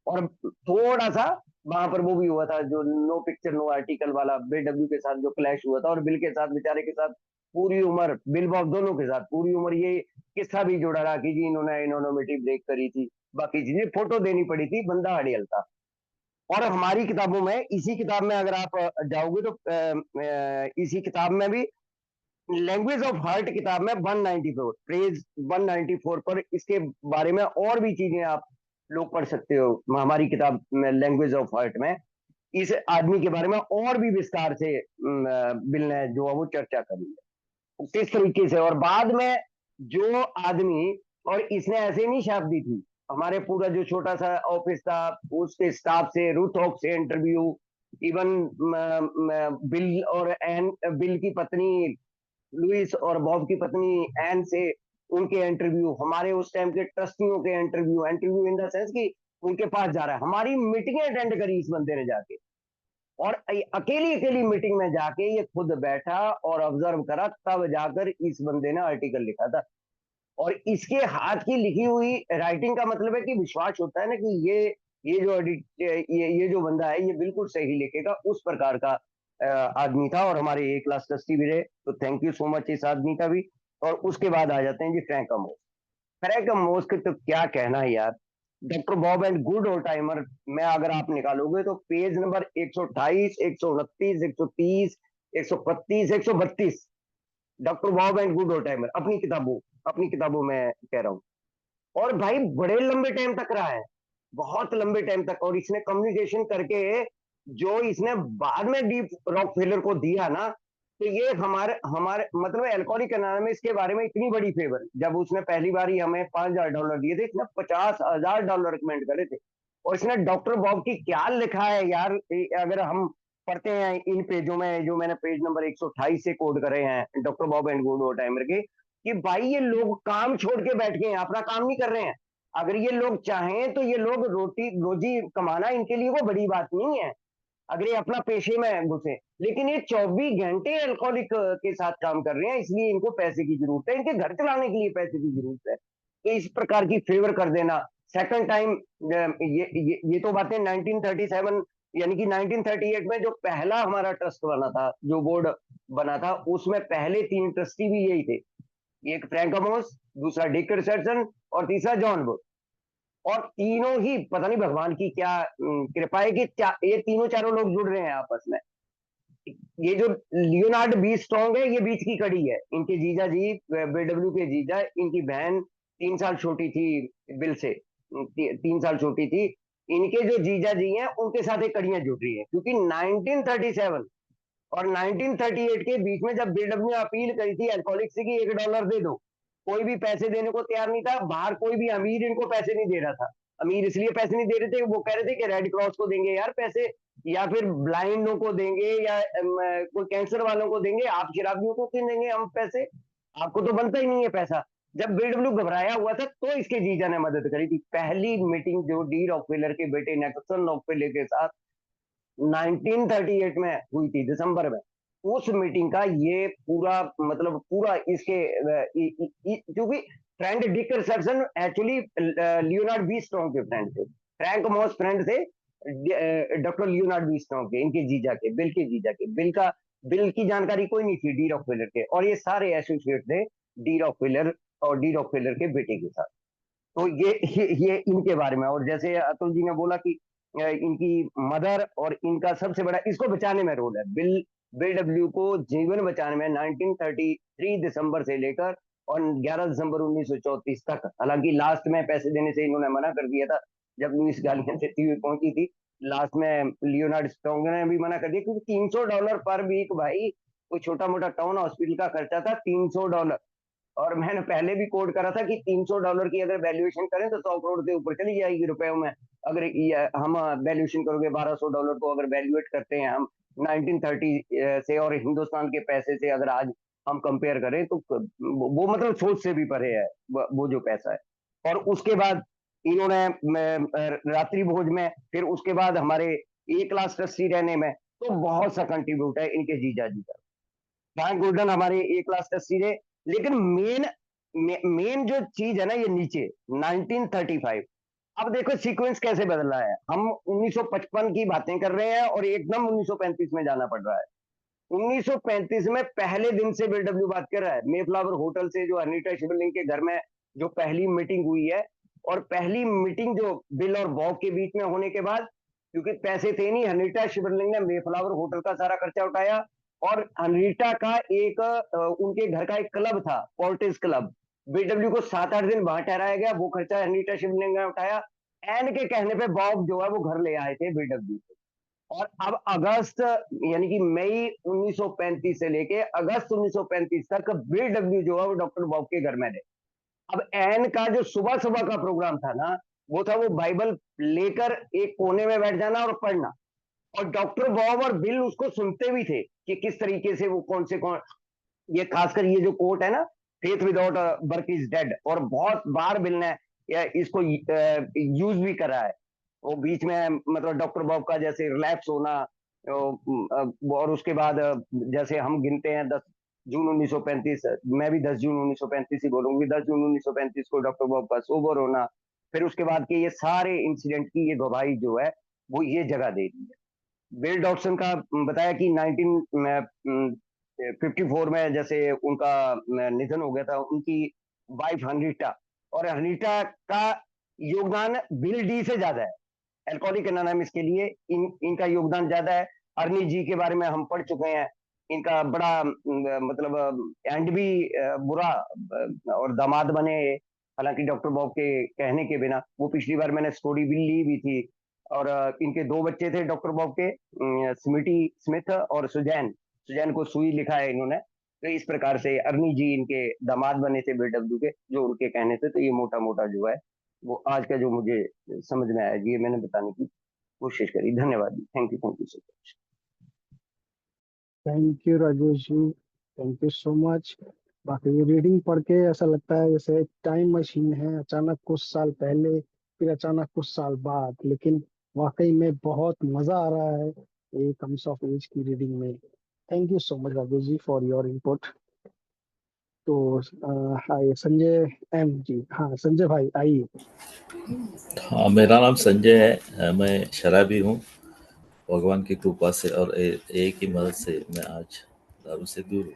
और थोड़ा सा वहां पर वो भी हुआ था जो नो पिक्चर नो आर्टिकल वाला, बीडब्ल्यू के साथ जो क्लैश हुआ था, और बिल के साथ, बेचारे के साथ पूरी उम्र, बिल बॉब दोनों के साथ पूरी उम्र ये किस्सा भी जुड़ा रहा कि जी इन्होंने इनोनोमिटी ब्रेक करी थी, बाकी चीजें फोटो देनी पड़ी थी, बंदा अड़ियल था। और हमारी किताबों में, इसी किताब में अगर आप जाओगे तो इसी किताब में भी लैंग्वेज ऑफ हार्ट किताब में 194 पेज 194 पर इसके बारे में और भी चीजें आप लोग पढ़ सकते हो हमारी किताब में लैंग्वेज ऑफ हार्ट में। इस आदमी के बारे में और भी विस्तार से बिल ने जो है वो चर्चा करी है किस तरीके से। और बाद में जो आदमी, और इसने ऐसे नहीं छाप दी थी, हमारे पूरा जो छोटा सा ऑफिस था उसके स्टाफ से, रूथ हॉक से इंटरव्यू, इवन बिल और एन, बिल की पत्नी लुइस और बॉब की पत्नी एन से उनके इंटरव्यू, हमारे उस टाइम के ट्रस्टियों के interview, interview in the sense कि उनके पास जा रहा है, हमारी मीटिंग अटेंड करी इस बंदे ने जाके, और अकेली अकेली मीटिंग में जाके ये खुद बैठा और ऑब्जर्व करा, तब जाकर इस बंदे ने आर्टिकल लिखा था। और इसके हाथ की लिखी हुई राइटिंग का मतलब है कि विश्वास होता है ना कि ये जो ये जो बंदा है ये बिल्कुल सही लिखेगा, उस प्रकार का आदमी था। और हमारे ए क्लास ट्रस्टी भी रहे, तो थैंक यू सो मच इस आदमी का भी। और उसके बाद आ जाते हैं जी फ्रैंक अमोस। फ्रैंक अमोस के तो क्या कहना है यार, doctor Bob and good old timer में अगर आप निकालोगे तो page number 128, 129, 130, 131, 132 doctor Bob and good old timer अपनी किताबों में कह रहा हूं। और भाई बड़े लंबे टाइम तक रहा है, बहुत लंबे टाइम तक। और इसने कम्युनिकेशन करके जो इसने बाद में डीप रॉकफेलर को दिया ना, तो ये हमारे हमारे मतलब एल्कोहलिक एनोनिमस के बारे में इतनी बड़ी फेवर, जब उसने पहली बार ही हमें $5,000 दिए थे, इसने $50,000 रिकमेंड करे थे। और इसने डॉक्टर बॉब की क्या लिखा है यार, अगर हम पढ़ते हैं इन पेजों में, जो मैंने पेज नंबर 128 से कोड करे हैं doctor Bob and good timer के, कि भाई ये लोग काम छोड़ के बैठ गए हैं, अपना काम नहीं कर रहे हैं। अगर ये लोग चाहें तो ये लोग रोजी कमाना इनके लिए वो बड़ी बात नहीं है, अगर ये अपना पेशे में घुसे। लेकिन ये 24 घंटे अल्कोहलिक के साथ काम कर रहे हैं, इसलिए इनको पैसे की जरूरत है, इनके घर चलाने के लिए पैसे की जरूरत है। तो इस प्रकार की फेवर कर देना सेकंड टाइम, ये तो बातें 1937 यानी कि 1938 में जो पहला हमारा ट्रस्ट बना था, जो बोर्ड बना था, उसमें पहले 3 ट्रस्टी भी यही थे, एक फ्रैंक अमोस, दूसरा डिक रिचर्डसन और तीसरा जॉन बुश। और तीनों ही पता नहीं भगवान की क्या कृपा है कि ये तीनों चारों लोग जुड़ रहे हैं आपस में। ये जो लियोनार्ड बी स्ट्रॉन्ग है ये बीच की कड़ी है, इनके जीजा जी बीडब्ल्यू के जीजा, इनकी बहन 3 साल छोटी थी बिल से, 3 साल छोटी थी। इनके जो जीजा जी हैं उनके साथ एक कड़ियां जुड़ रही है, क्योंकि 1937 और 1938 के बीच में जब बीडब्ल्यू ने अपील करी थी अल्कोहलिक से कि $1 दे दो, कोई भी पैसे देने को तैयार नहीं था। बाहर कोई भी अमीर इनको पैसे नहीं दे रहा था। अमीर इसलिए पैसे नहीं दे रहे थे, वो कह रहे थे कि रेड क्रॉस को देंगे यार पैसे, या फिर ब्लाइंडों को देंगे, या कोई कैंसर वालों को देंगे, आप शराबियों को क्यों देंगे हम पैसे, आपको तो बनता ही नहीं है पैसा। जब बीडब्ल्यू घबराया हुआ था तो इसके जीजा ने मदद करी थी। पहली मीटिंग जो डी रॉकफेलर के बेटे नेल्सन रॉकफेलर के साथ 1938 में हुई थी दिसंबर में, उस मीटिंग का ये पूरा मतलब पूरा इसके क्योंकि friend Dick Richardson actually Leonard B strong के फ्रेंड थे, फ्रैंक मॉस फ्रेंड थे डॉक्टर लियोनार्ड बी स्ट्रॉन्ग के, इनके जीजा के, बिल के जीजा के। बिल की जानकारी कोई नहीं थी डी रॉकफेलर के, और ये सारे एसोसिएट थे डी रॉकफेलर और डी रॉकफेलर के बेटे के साथ। तो ये इनके बारे में। और जैसे अतुल जी ने बोला कि इनकी मदर और इनका सबसे बड़ा इसको बचाने में रोल है, बिल डब्ल्यू को जीवन बचाने में 1933 दिसंबर से लेकर और 11 दिसंबर 1934 तक। हालांकि लास्ट में पैसे देने से इन्होंने मना कर दिया था, जब लुइस गालियां देती हुई पहुंची थी, लास्ट में लियोनार्ड स्ट्रॉन्ग ने भी मना कर दिया, क्योंकि $300 पर वीक, भाई कोई छोटा मोटा टाउन हॉस्पिटल का खर्चा था $300। और मैंने पहले भी कोड करा था कि $300 की अगर वैल्यूएशन करें तो 100 करोड़ के ऊपर चली जाएगी रुपयों में। अगर हम वैल्यूएशन करोगे $1,200 को अगर वैल्यूएट करते हैं हम 1930 से, और हिंदुस्तान के पैसे से अगर आज हम कंपेयर करें, तो वो मतलब सोच से भी परे है वो जो पैसा है। और उसके बाद इन्होंने रात्रि भोज में, फिर उसके बाद हमारे ए क्लास ट्रस्टी रहने में, तो बहुत सा कंट्रीब्यूट है इनके जीजा जी का। फ्रैंक गोल्डन हमारे ए क्लास ट्रस्टी रहे। लेकिन मेन जो चीज है ना, ये नीचे 1935। अब देखो सीक्वेंस कैसे बदला है, हम 1955 की बातें कर रहे हैं और एकदम 1935 में जाना पड़ रहा है। 1935 में पहले दिन से बीडब्ल्यू बात कर रहा है, मेफ्लावर होटल से जो अनीता शिवलिंग के घर में जो पहली मीटिंग हुई है, और पहली मीटिंग जो बिल और बॉब के बीच में होने के बाद, क्योंकि पैसे थे नहीं, अनीता शिवलिंग ने मेफ्लावर होटल का सारा खर्चा उठाया, और अनीता का एक उनके घर का एक क्लब था, पॉलिटिक्स क्लब, बीडब्ल्यू को 7-8 दिन वहां ठहराया गया, वो खर्चा अनीता शिवलिंग ने उठाया। एन के कहने पे बॉब जो है वो घर ले आए थे बीडब्ल्यू से। और अब अगस्त यानी कि मई 1935 से लेके अगस्त 1935 तक बिल डब्ल्यू जो है वो डॉक्टर बॉब के घर में रहे। अब एन का जो सुबह सुबह का प्रोग्राम था ना, वो था वो बाइबल लेकर एक कोने में बैठ जाना और पढ़ना, और डॉक्टर बॉब और बिल उसको सुनते भी थे कि किस तरीके से वो कौन ये खासकर ये जो कोट है ना, faith without work is dead, और बहुत बार बिल ने इसको यूज भी करा है। वो बीच में मतलब डॉक्टर बॉब का जैसे रिलैप्स होना, और उसके बाद जैसे हम गिनते हैं 10 जून 1935, मैं भी 10 जून 1935 ही बोलूंगी, 10 जून 1935 को डॉक्टर बॉब का सोबर होना, फिर उसके बाद के ये सारे इंसिडेंट की ये गवाही जो है वो ये जगह दे रही है। बिल डॉटसन का बताया कि 1954 में जैसे उनका निधन हो गया था, उनकी वाइफ हनीटा, और हनीटा का योगदान बिल डी से ज्यादा है एल्कोहलिक एनोनिमस के लिए, इनका योगदान ज्यादा है। अर्नी जी के बारे में हम पढ़ चुके हैं, इनका बड़ा मतलब एंड भी बुरा, और दामाद बने, हालांकि डॉक्टर बॉब के कहने के बिना। वो पिछली बार मैंने स्टोरी भी ली भी थी। और इनके 2 बच्चे थे डॉक्टर बॉब के, स्मिटी स्मिथ और सुजैन, सुजैन को सुई लिखा है इन्होंने। तो इस प्रकार से अर्नी जी इनके दामाद बने थे बीडब्ल्यू के, जो उनके कहने से। तो ये मोटा मोटा जो है वो आज का जो मुझे समझ में आया, ये मैंने बताने की कोशिश करी। धन्यवाद ji, thank you so much. Thank you Rajesh ji, thank you so much. बाकी ये रीडिंग पढ़ के ऐसा लगता है जैसे टाइम मशीन है, अचानक कुछ साल पहले, फिर अचानक कुछ साल बाद, लेकिन वाकई में बहुत मजा आ रहा है ये कम्स ऑफ एज की रीडिंग में। Thank you so much Rajesh ji for your input. तो हाय संजय एम जी, हाँ संजय भाई आइए। हाँ, मेरा नाम संजय है। मैं शराबी हूँ भगवान की कृपा से, और एक ही मदद से मैं आज दारू से दूर हूँ।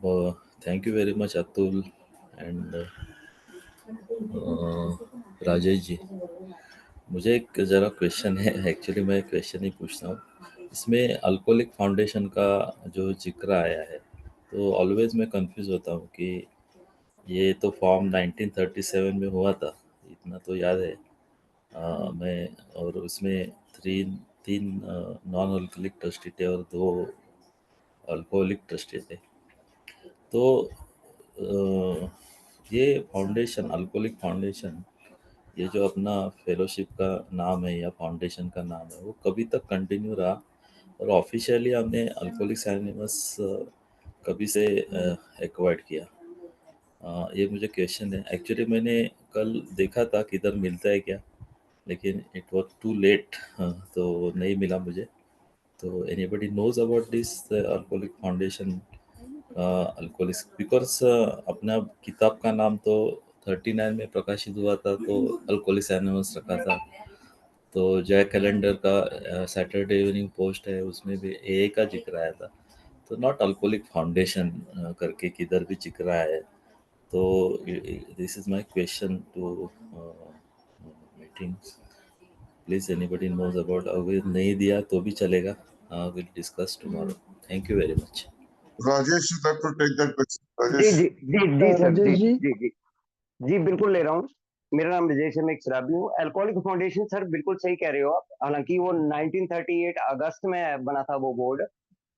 तो thank you very much Atul and Rajesh ji. मुझे एक ज़रा क्वेश्चन है, एक्चुअली मैं क्वेश्चन ही पूछता हूँ। इसमें अल्कोहलिक फाउंडेशन का जो जिक्र आया है, तो ऑलवेज मैं कंफ्यूज होता हूँ कि ये तो फॉर्म 1937 में हुआ था, इतना तो याद है। मैं, और उसमें तीन नॉन अल्कोहलिक ट्रस्टी थे और 2 अल्कोहलिक ट्रस्टी थे। तो ये फाउंडेशन, अल्कोहलिक फाउंडेशन, ये जो अपना फेलोशिप का नाम है या फाउंडेशन का नाम है, वो कभी तक कंटिन्यू रहा? और ऑफिशियली हमने अल्कोहलिक्स एनोनिमस कभी से एक्वायर्ड किया? ये मुझे क्वेश्चन है। एक्चुअली मैंने कल देखा था किधर मिलता है क्या, लेकिन इट वॉज टू लेट, तो नहीं मिला मुझे। तो anybody knows about this alcoholic foundation, alcoholics? Because अपना किताब का नाम तो 39 में प्रकाशित हुआ था, तो अल्कोहलिक्स एनोनिमस रखा था। तो जैक कैलेंडर का सैटरडे इवनिंग पोस्ट है, उसमें भी ए का जिक्र आया था। तो नॉट अल्कोहलिक फाउंडेशन करके किधर भी जिक्र आया है। तो this is my question to meetings. Please anybody knows about, अगर नहीं दिया तो भी चलेगा, will discuss tomorrow. Thank you very much. Rajesh, you'd like to take that question? जी Rajesh? जी जी जी सर, राजेश जी जी, जी जी जी बिल्कुल ले रहा हूँ। मेरा नाम राजेश है, मैं एक शराबी हूँ। अल्कोहलिक फाउंडेशन सर बिल्कुल सही कह रहे हो आप, हालांकि वो 1938 अगस्त में बना था वो बोर्ड,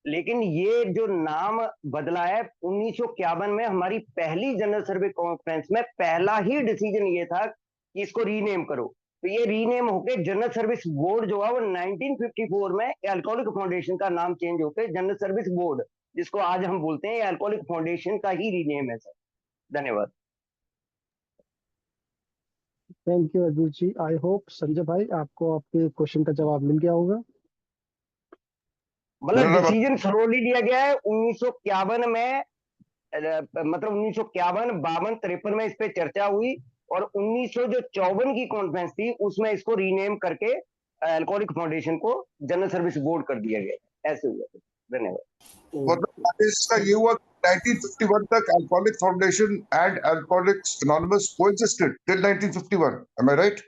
लेकिन ये जो नाम बदला है 1951 में, हमारी पहली जनरल सर्विस कॉन्फ्रेंस में पहला ही डिसीजन ये था कि इसको रीनेम करो। तो ये रीनेम होके जनरल सर्विस बोर्ड जो है वो 1954 में अल्कोहलिक फाउंडेशन का नाम चेंज होके जनरल सर्विस बोर्ड, जिसको आज हम बोलते हैं, अल्कोहलिक फाउंडेशन का ही रीनेम है सर। धन्यवाद। Thank you Rajesh ji. I hope Sanjay भाई आपको आपके क्वेश्चन का जवाब मिल गया होगा। मतलब डिसीजन स्लोली लिया गया है 1951 में, मतलब 1951, 52, 53 में इस पे चर्चा हुई, और 1954 की कॉन्फ्रेंस थी उसमें इसको रीनेम करके अल्कोहलिक फाउंडेशन को जनरल सर्विस बोर्ड कर दिया गया। ऐसे हुआ। धन्यवाद। मतलब राजेश का ये हुआ 1951 तक Alcoholic Foundation and Alcoholics Anonymous coexisted till 1951, am I right?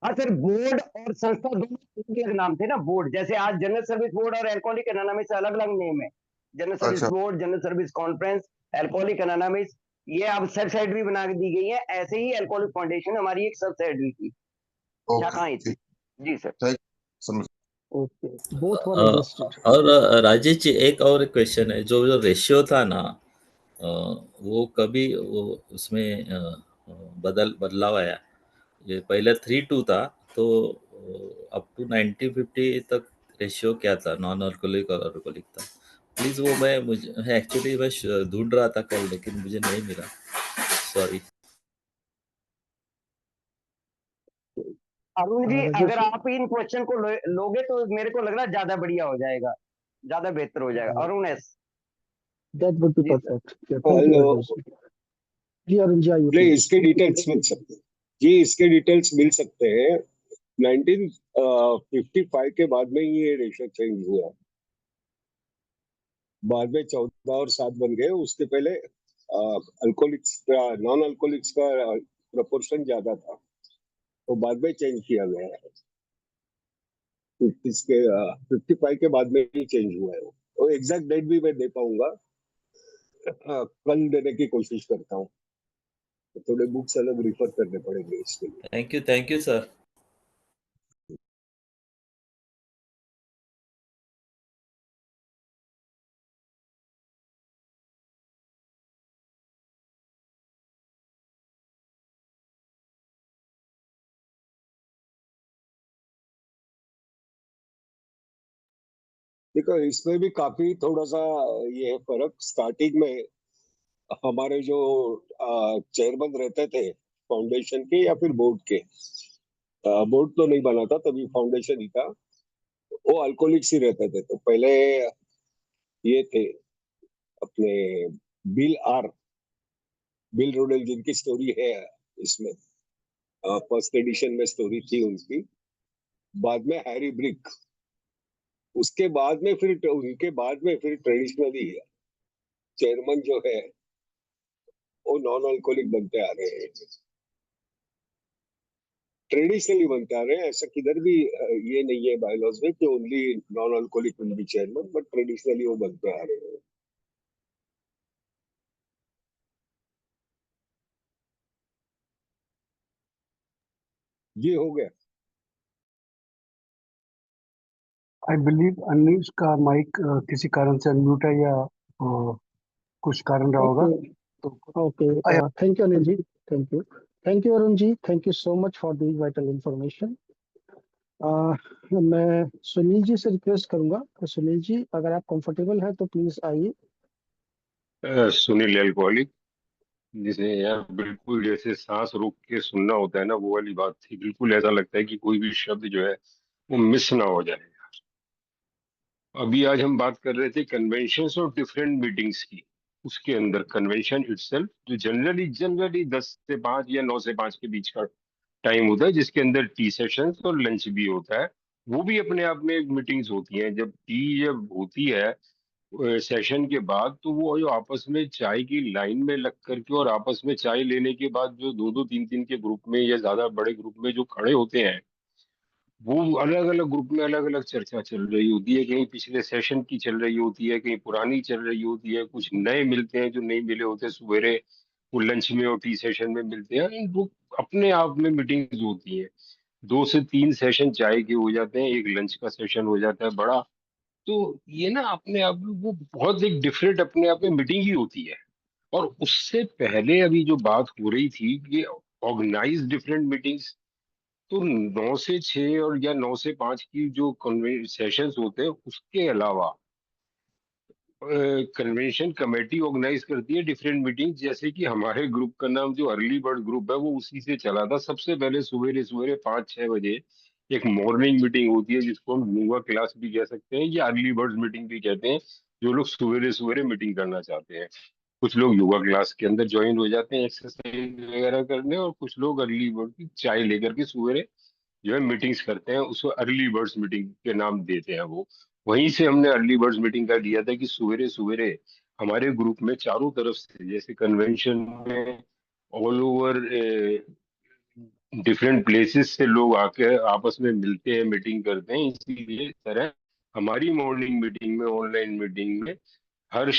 हाँ सर, बोर्ड और संस्था दोनों अलग नाम थे ना। बोर्ड जैसे आज जनरल सर्विस बोर्ड और अल्कोहलिक एनोनिमस अलग अलग नेम है। जनरल सर्विस अच्छा, board, general service conference, alcoholic anonymous, ये अब सब साइड भी बना दी गई है। ऐसे ही अल्कोहलिक फाउंडेशन हमारी एक सब साइड भी थी। शाखाएं ओके, थी। जी सर। ठीक, समझ। Okay, both were a, existed. और राजेश जी एक और क्वेश्चन है, जो जो रेशियो था ना, वो कभी वो उसमें बदलाव आया। ये पहले 3:2 था, तो अप टू 90-50 तक रेशियो क्या था, नॉन अल्कोहलिक और अल्कोहलिक था? प्लीज वो मुझे एक्चुअली मैं ढूंढ रहा था कल, लेकिन मुझे नहीं मिला, सॉरी। अरुण जी, राजेश, अगर आप इन क्वेश्चन को लोगे तो मेरे को लग रहा है ज्यादा बढ़िया हो जाएगा, ज्यादा बेहतर हो जाएगा। Arun S. That would be जी sir. Perfect. Thank you hello. Rajesh ji. जी अरुण जी, आइए नहीं, प्लीज। इसके डिटेल्स मिल सकते हैं। जी, इसके डिटेल्स मिल सकते हैं। 1955 के बाद में ये रेशो चेंज हुआ। बाद में 14 और 7 बन गए। उसके पहले अल्कोहलिक्स का, नॉन अल्कोहलिक्स का प्रोपोर्शन ज्यादा था, तो बाद में चेंज किया गया है। 50 के 55 के बाद में ही चेंज हुआ है। वो एग्जैक्ट डेट भी मैं दे पाऊंगा, कल देने की कोशिश करता हूँ। तो थोड़े बुक्स अलग रिफर करने पड़ेंगे इसके लिए। Thank you sir. देखो, इसमें भी काफी थोड़ा सा ये है फर्क। स्टार्टिंग में हमारे जो चेयरमैन रहते थे फाउंडेशन के या फिर बोर्ड के, बोर्ड तो नहीं बना था तभी, फाउंडेशन ही था, वो अल्कोहलिक्स ही रहते थे। तो पहले ये थे अपने बिल रोडेल, जिनकी स्टोरी है इसमें, फर्स्ट एडिशन में स्टोरी थी उनकी। बाद में हैरी ब्रिक। उसके बाद में फिर उनके बाद में फिर ट्रेडिशनली चेयरमैन जो है वो नॉन अल्कोहलिक बनते आ रहे हैं। ट्रेडिशनली बनते आ रहे हैं। ऐसा किधर भी ये नहीं है बायलॉज में कि only non alcoholic will be chairman, but traditionally वो बनते आ रहे हैं। ये हो गया। आई बिलीव अनिश का माइक किसी कारण से अनम्यूट है, या कुछ कारण रहा होगा। Okay, thank you Anil ji. Thank you. Thank you Arun ji. Thank you so much for the vital information. मैं सुनील जी से रिक्वेस्ट करूंगा, तो सुनील जी अगर आप कंफर्टेबल हैं तो प्लीज आइए। सुनील अल्कोहलिक, जिसे यार बिल्कुल जैसे सांस रोक के सुनना होता है ना, वो वाली बात थी। बिल्कुल ऐसा लगता है कि कोई भी शब्द जो है वो मिस ना हो जाए। अभी आज हम बात कर रहे थे कन्वेंशंस और डिफरेंट मीटिंग्स की। उसके अंदर कन्वेंशन इटसेल्फ जो जनरली जनरली 10 से 5 या 9 से 5 के बीच का टाइम होता है, जिसके अंदर टी सेशंस और लंच भी होता है, वो भी अपने आप में एक मीटिंग्स होती हैं। जब टी जब होती है सेशन के बाद, तो वो जो आपस में चाय की लाइन में लग करके और आपस में चाय लेने के बाद जो दो दो तीन तीन के ग्रुप में या ज्यादा बड़े ग्रुप में जो खड़े होते हैं, वो अलग अलग ग्रुप में अलग अलग चर्चा चल रही होती है। कहीं पिछले सेशन की चल रही होती है, कहीं पुरानी चल रही होती है, कुछ नए मिलते हैं जो नहीं मिले होते सवेरे, वो लंच में और टी सेशन में मिलते हैं। वो अपने आप में मीटिंग्स होती है। 2 से 3 सेशन चाय के हो जाते हैं, एक लंच का सेशन हो जाता है बड़ा। तो ये ना अपने आप में वो बहुत एक डिफरेंट अपने आप में मीटिंग ही होती है। और उससे पहले अभी जो बात हो रही थी कि ऑर्गेनाइज डिफरेंट मीटिंग्स, तो 9 से 6 और या 9 से 5 की जो सेशंस होते हैं, उसके अलावा कन्वेंशन कमेटी ऑर्गेनाइज करती है डिफरेंट मीटिंग। जैसे कि हमारे ग्रुप का नाम जो अर्ली बर्ड ग्रुप है, वो उसी से चला था। सबसे पहले सवेरे सवेरे 5-6 बजे एक मॉर्निंग मीटिंग होती है, जिसको हम नुआ क्लास भी कह सकते हैं या अर्ली बर्ड मीटिंग भी कहते हैं। जो लोग सवेरे सवेरे मीटिंग करना चाहते हैं, कुछ लोग योगा क्लास के अंदर ज्वाइन हो जाते हैं एक्सरसाइज वगैरह करने, और कुछ लोग अर्ली बर्ड की चाय लेकर के सवेरे जो है मीटिंग्स करते हैं। उसको अर्ली बर्ड्स मीटिंग के नाम देते हैं वो। वहीं से हमने अर्ली बर्ड्स मीटिंग का लिया था कि सवेरे सवेरे हमारे ग्रुप में चारों तरफ से, जैसे कन्वेंशन में ऑल ओवर डिफरेंट प्लेसेस से लोग आके आपस में मिलते हैं, मीटिंग करते हैं। इसीलिए इस तरह हमारी मॉर्निंग मीटिंग में, ऑनलाइन मीटिंग में, हर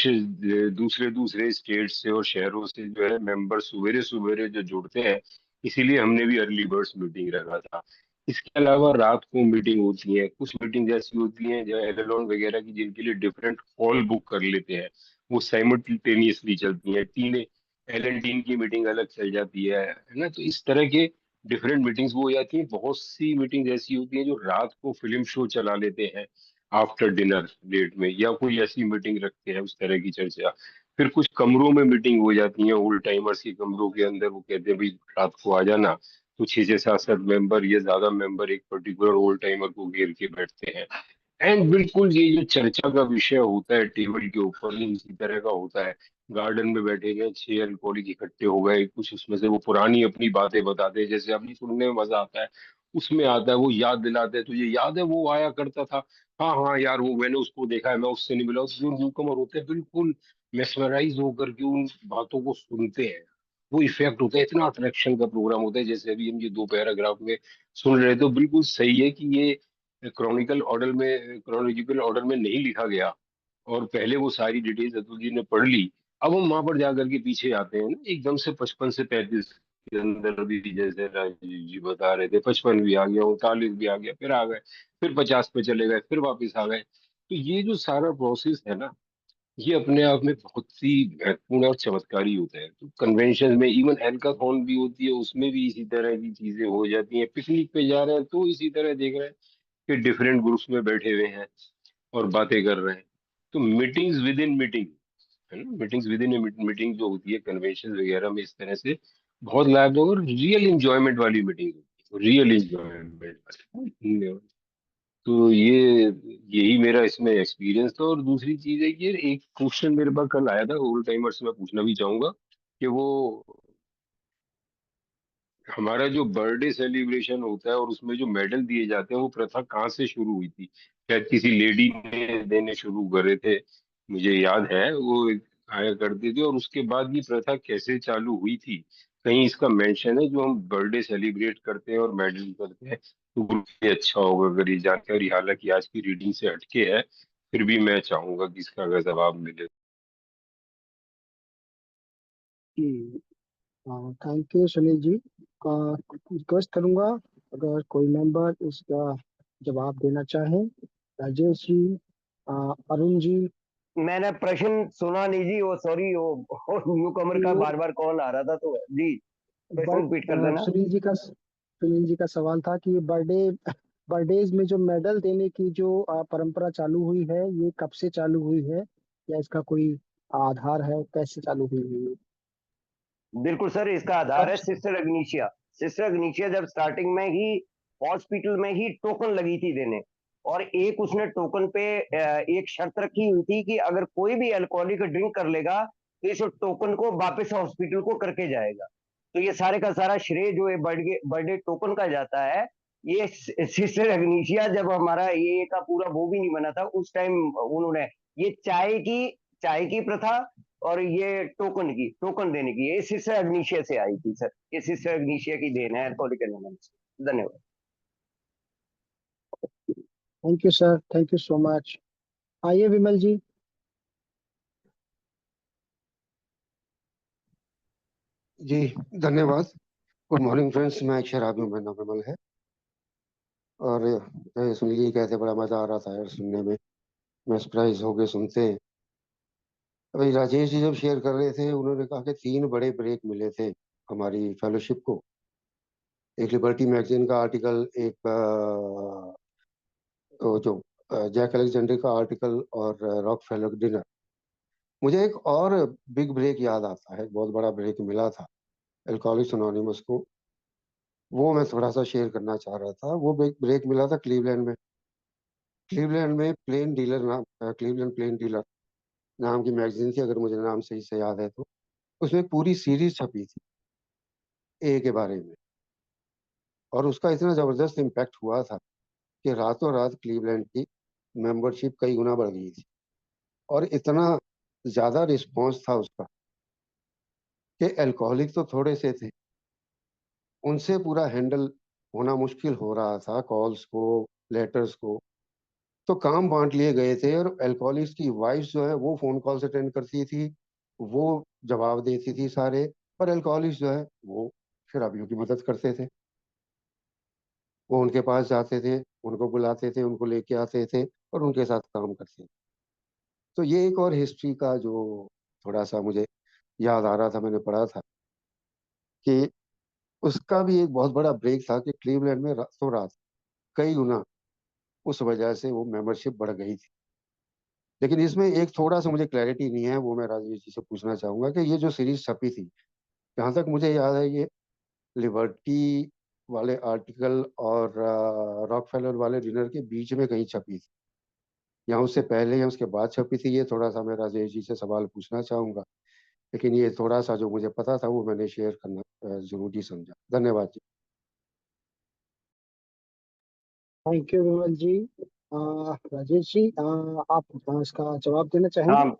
दूसरे दूसरे स्टेट से और शहरों से जो है मेंबर सवेरे सवेरे जो जुड़ते हैं। इसीलिए हमने भी अर्ली बर्ड्स मीटिंग रखा था। इसके अलावा रात को मीटिंग होती है, कुछ मीटिंग ऐसी होती हैं जो एलोन वगैरह की, जिनके लिए डिफरेंट हॉल बुक कर लेते हैं, वो साइमल्टेनियसली चलती हैं। टीन एल एंड टीन की मीटिंग अलग चल जाती है ना। तो इस तरह के डिफरेंट मीटिंग्स वो हो जाती हैं। बहुत सी मीटिंग ऐसी होती हैं जो रात को फिल्म शो चला लेते हैं आफ्टर डिनर डेट में, या कोई ऐसी मीटिंग रखते हैं उस तरह की चर्चा। फिर कुछ कमरों में मीटिंग हो जाती है, ओल्ड टाइमर्स के कमरों के अंदर, वो कहते हैं भाई रात को आ जाना। तो 6 से 7 मेंबर या ज्यादा मेंबर एक पर्टिकुलर ओल्ड टाइमर को घेर के बैठते हैं। एंड बिल्कुल ये जो चर्चा का विषय होता है टेबल के ऊपर, ये इसी तरह का होता है। गार्डन में बैठे गए 6 अल्कोहलिक इकट्ठे हो गए, कुछ उसमें से वो पुरानी अपनी बातें बताते हैं, जैसे अपनी सुनने में मजा आता है, उसमें आता है वो याद दिलाते हैं, तुझे याद है वो आया करता था, हाँ हाँ यार वो मैंने उसको देखा है, मैं उससे नहीं मिला। जो न्यूकमर होते हैं बिल्कुल मेस्मराइज होकर के उन बातों को सुनते हैं। वो इफेक्ट होता है, इतना अट्रैक्शन का प्रोग्राम होता है। जैसे अभी हम ये 2 पैराग्राफ में सुन रहे थे, तो बिल्कुल सही है कि ये क्रोनोलॉजिकल ऑर्डर में नहीं लिखा गया, और पहले वो सारी डिटेल्स अतुल जी ने पढ़ ली। अब हम वहां पर जाकर के पीछे आते हैं ना, एकदम से 55 से 35 के अंदर भी, जैसे राजीव जी बता रहे थे, 55 भी आ गया, 39 भी आ गया, फिर आ गए, फिर 50 पे चले गए, फिर वापस आ गए। तो ये जो सारा प्रोसेस है ना, ये अपने आप में बहुत ही महत्वपूर्ण और चमत्कारी होता है। तो कन्वेंशन में इवन हैकाथॉन भी होती है, उसमें भी इसी तरह की चीजें हो जाती हैं। पिकनिक पे जा रहे हैं तो इसी तरह देख रहे हैं कि डिफरेंट ग्रुप्स में बैठे हुए हैं और बातें कर रहे हैं। तो मीटिंग्स विद इन मीटिंग, है ना, मीटिंग्स विद इन मीटिंग जो होती है कन्वेंशन वगैरह में, इस तरह से बहुत लाभदायक और रियल इंजॉयमेंट वाली मीटिंग होती है, रियल इंजॉयमेंट वाली। तो ये यही मेरा इसमें एक्सपीरियंस था। और दूसरी चीज है कि एक क्वेश्चन मेरे पास कल आया था ओल्ड टाइमर से, मैं पूछना भी चाहूंगा कि वो हमारा जो बर्थडे सेलिब्रेशन होता है और उसमें जो मेडल दिए जाते हैं, वो प्रथा कहाँ से शुरू हुई थी? शायद किसी लेडी ने देने शुरू करे थे, मुझे याद है वो आया करती थी। और उसके बाद ये प्रथा कैसे चालू हुई थी, कहीं इसका मेंशन है जो हम बर्थडे सेलिब्रेट करते हैं और मेडल करते हैं? तो बहुत अच्छा होगा अगर ये जानकारी, हालांकि आज की रीडिंग से हटके है, फिर भी मैं चाहूंगा कि इसका अगर जवाब मिले। थैंक यू सुनील जी का। रिक्वेस्ट करूंगा अगर कोई मेंबर इसका जवाब देना चाहे। राजेश जी, अरुण जी। मैंने प्रश्न सुना नहीं जी, वो सॉरी, वो न्यू कमर का वो बार बार कॉल आ रहा था, तो जी प्रश्न बर्थ रिपीट कर देना। सुनील जी का सवाल था कि बर्थडेज में जो मेडल देने की जो परंपरा चालू हुई है, ये कब से चालू हुई है, या इसका कोई आधार है, कैसे चालू हुई है ये? बिल्कुल सर, इसका आधार कब? है सिस्टर अग्निशिया। सिस्टर अग्निशिया जब स्टार्टिंग में ही हॉस्पिटल में ही टोकन लगी थी देने, और एक उसने टोकन पे एक शर्त रखी हुई थी कि अगर कोई भी अल्कोहलिक ड्रिंक कर लेगा तो इस टोकन को वापस हॉस्पिटल को करके जाएगा। तो ये सारे का सारा श्रेय जो है बर्थडे बर्थडे टोकन का जाता है। ये सिस्टर अग्निशिया जब हमारा ये का पूरा वो भी नहीं बना था उस टाइम, उन्होंने ये चाय की प्रथा और ये टोकन देने की, ये सिस्टर अग्निशिया से आई थी सर। ये सिस्टर अग्निशिया की देन है अल्कोहलिक एनोनिमस। धन्यवाद। Thank you sir, thank you so much. आइए विमल जी। जी धन्यवाद। गुड मॉर्निंग फ्रेंड्स, मैं एक शराबी हूँ, मेरा नाम विमल है। और सुनील जी कहते बड़ा मजा आ रहा था यार सुनने में, मैं सरप्राइज हो गए सुनते। अभी राजेश जी जब शेयर कर रहे थे, उन्होंने कहा कि 3 बड़े ब्रेक मिले थे हमारी फेलोशिप को। एक लिबर्टी मैगजीन का आर्टिकल, एक वो जो जैक अलेक्जेंडर का आर्टिकल, और रॉक फेलर डिनर। मुझे एक और बिग ब्रेक याद आता है, एक बहुत बड़ा ब्रेक मिला था एल्कोहलिक्स अनोनिमस को। वो मैं थोड़ा सा शेयर करना चाह रहा था। वो ब्रेक मिला था क्लीवलैंड में। क्लीवलैंड में क्लीवलैंड प्लेन डीलर नाम की मैगजीन थी, अगर मुझे नाम सही से याद है तो। उसमें एक पूरी सीरीज छपी थी ए के बारे में, और उसका इतना जबरदस्त इम्पैक्ट हुआ था कि रातों रात क्लीवलैंड की मेंबरशिप कई गुना बढ़ गई थी। और इतना ज्यादा रिस्पॉन्स था उसका कि अल्कोहलिक तो थोड़े से थे, उनसे पूरा हैंडल होना मुश्किल हो रहा था, कॉल्स को, लेटर्स को। तो काम बांट लिए गए थे, और अल्कोहलिक्स की वाइफ जो है वो फोन कॉल्स अटेंड करती थी, वो जवाब देती थी सारे। पर अल्कोहलिक्स जो है वो शराबियों की मदद करते थे। वो उनके पास जाते थे, उनको बुलाते थे, उनको लेके आते थे और उनके साथ काम करते थे। तो ये एक और हिस्ट्री का जो थोड़ा-सा मुझे याद आ रहा था, मैंने पढ़ा था कि उसका भी एक बहुत बड़ा ब्रेक था कि क्लीवलैंड में रातों-रात कई गुना उस वजह से वो मेंबरशिप बढ़ गई थी। लेकिन इसमें एक थोड़ा-सा मुझे क्लैरिटी नहीं है, वो मैं राजेश जी से पूछना चाहूँगा कि ये जो सीरीज़ छपी थी, जहाँ तक मुझे याद है ये लिबर्टी वाले आर्टिकल और रॉकफेलर वाले डिनर के बीच में कहीं छपी थी, या उससे पहले या उसके बाद छपी थी, ये थोड़ा-सा मैं राजेश जी से सवाल पूछना चाहूँगा। लेकिन ये थोड़ा-सा जो मुझे पता था वो मैंने शेयर करना ज़रूरी समझा। धन्यवाद जी। थैंक यू विमल जी। राजेश जी, आप इसका जवाब देना चाहेंगे? हाँ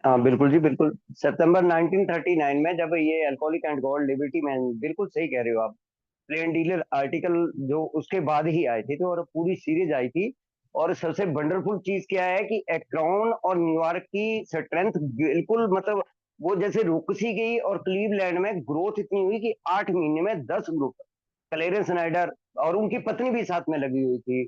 हाँ, बिल्कुल जी, बिल्कुल। सितंबर 1939 में जब ये alcoholic and gold liberty man, बिल्कुल सही कह रहे हो आप, प्लेन डीलर आर्टिकल जो उसके बाद ही आए थे, तो और पूरी सीरीज आई थी। और सबसे वंडरफुल चीज क्या है कि एक्रोन और न्यूयॉर्क की स्ट्रेंथ बिल्कुल, मतलब वो जैसे रुक सी गई, और क्लीवलैंड में ग्रोथ इतनी हुई कि 8 महीने में 10 ग्रुप। क्लेरेंस स्नाइडर और उनकी पत्नी भी साथ में लगी हुई थी,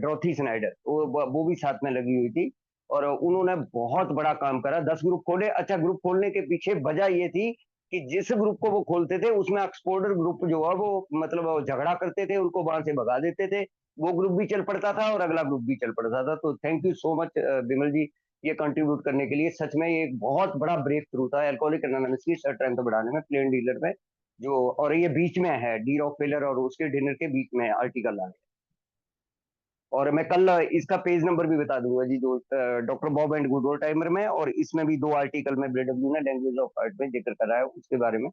ड्रोथी स्नाइडर, वो भी साथ में लगी हुई थी। और उन्होंने बहुत बड़ा काम करा, 10 ग्रुप खोले। अच्छा, ग्रुप खोलने के पीछे वजह ये थी कि जिस ग्रुप को वो खोलते थे उसमें एक्सपोर्टर ग्रुप जो है वो, मतलब वो झगड़ा करते थे, उनको वहां से भगा देते थे। वो ग्रुप भी चल पड़ता था और अगला ग्रुप भी चल पड़ता था। तो थैंक यू सो मच विमल जी, ये कंट्रीब्यूट करने के लिए। सच में ये एक बहुत बड़ा ब्रेक थ्रू था अल्कोहलिक एनोनिमस की स्ट्रेंथ बढ़ाने में, प्लेन डीलर में जो। और ये बीच में है, डी रॉकफेलर और उसके डिनर के बीच में आर्टिकल आया। और मैं कल इसका पेज नंबर भी बता दूंगा जी, जो doctor Bob and good old timer में, और इसमें भी 2 आर्टिकल में BW ने लैंग्वेज ऑफ आर्ट में जिक्र करा है, उसके बारे में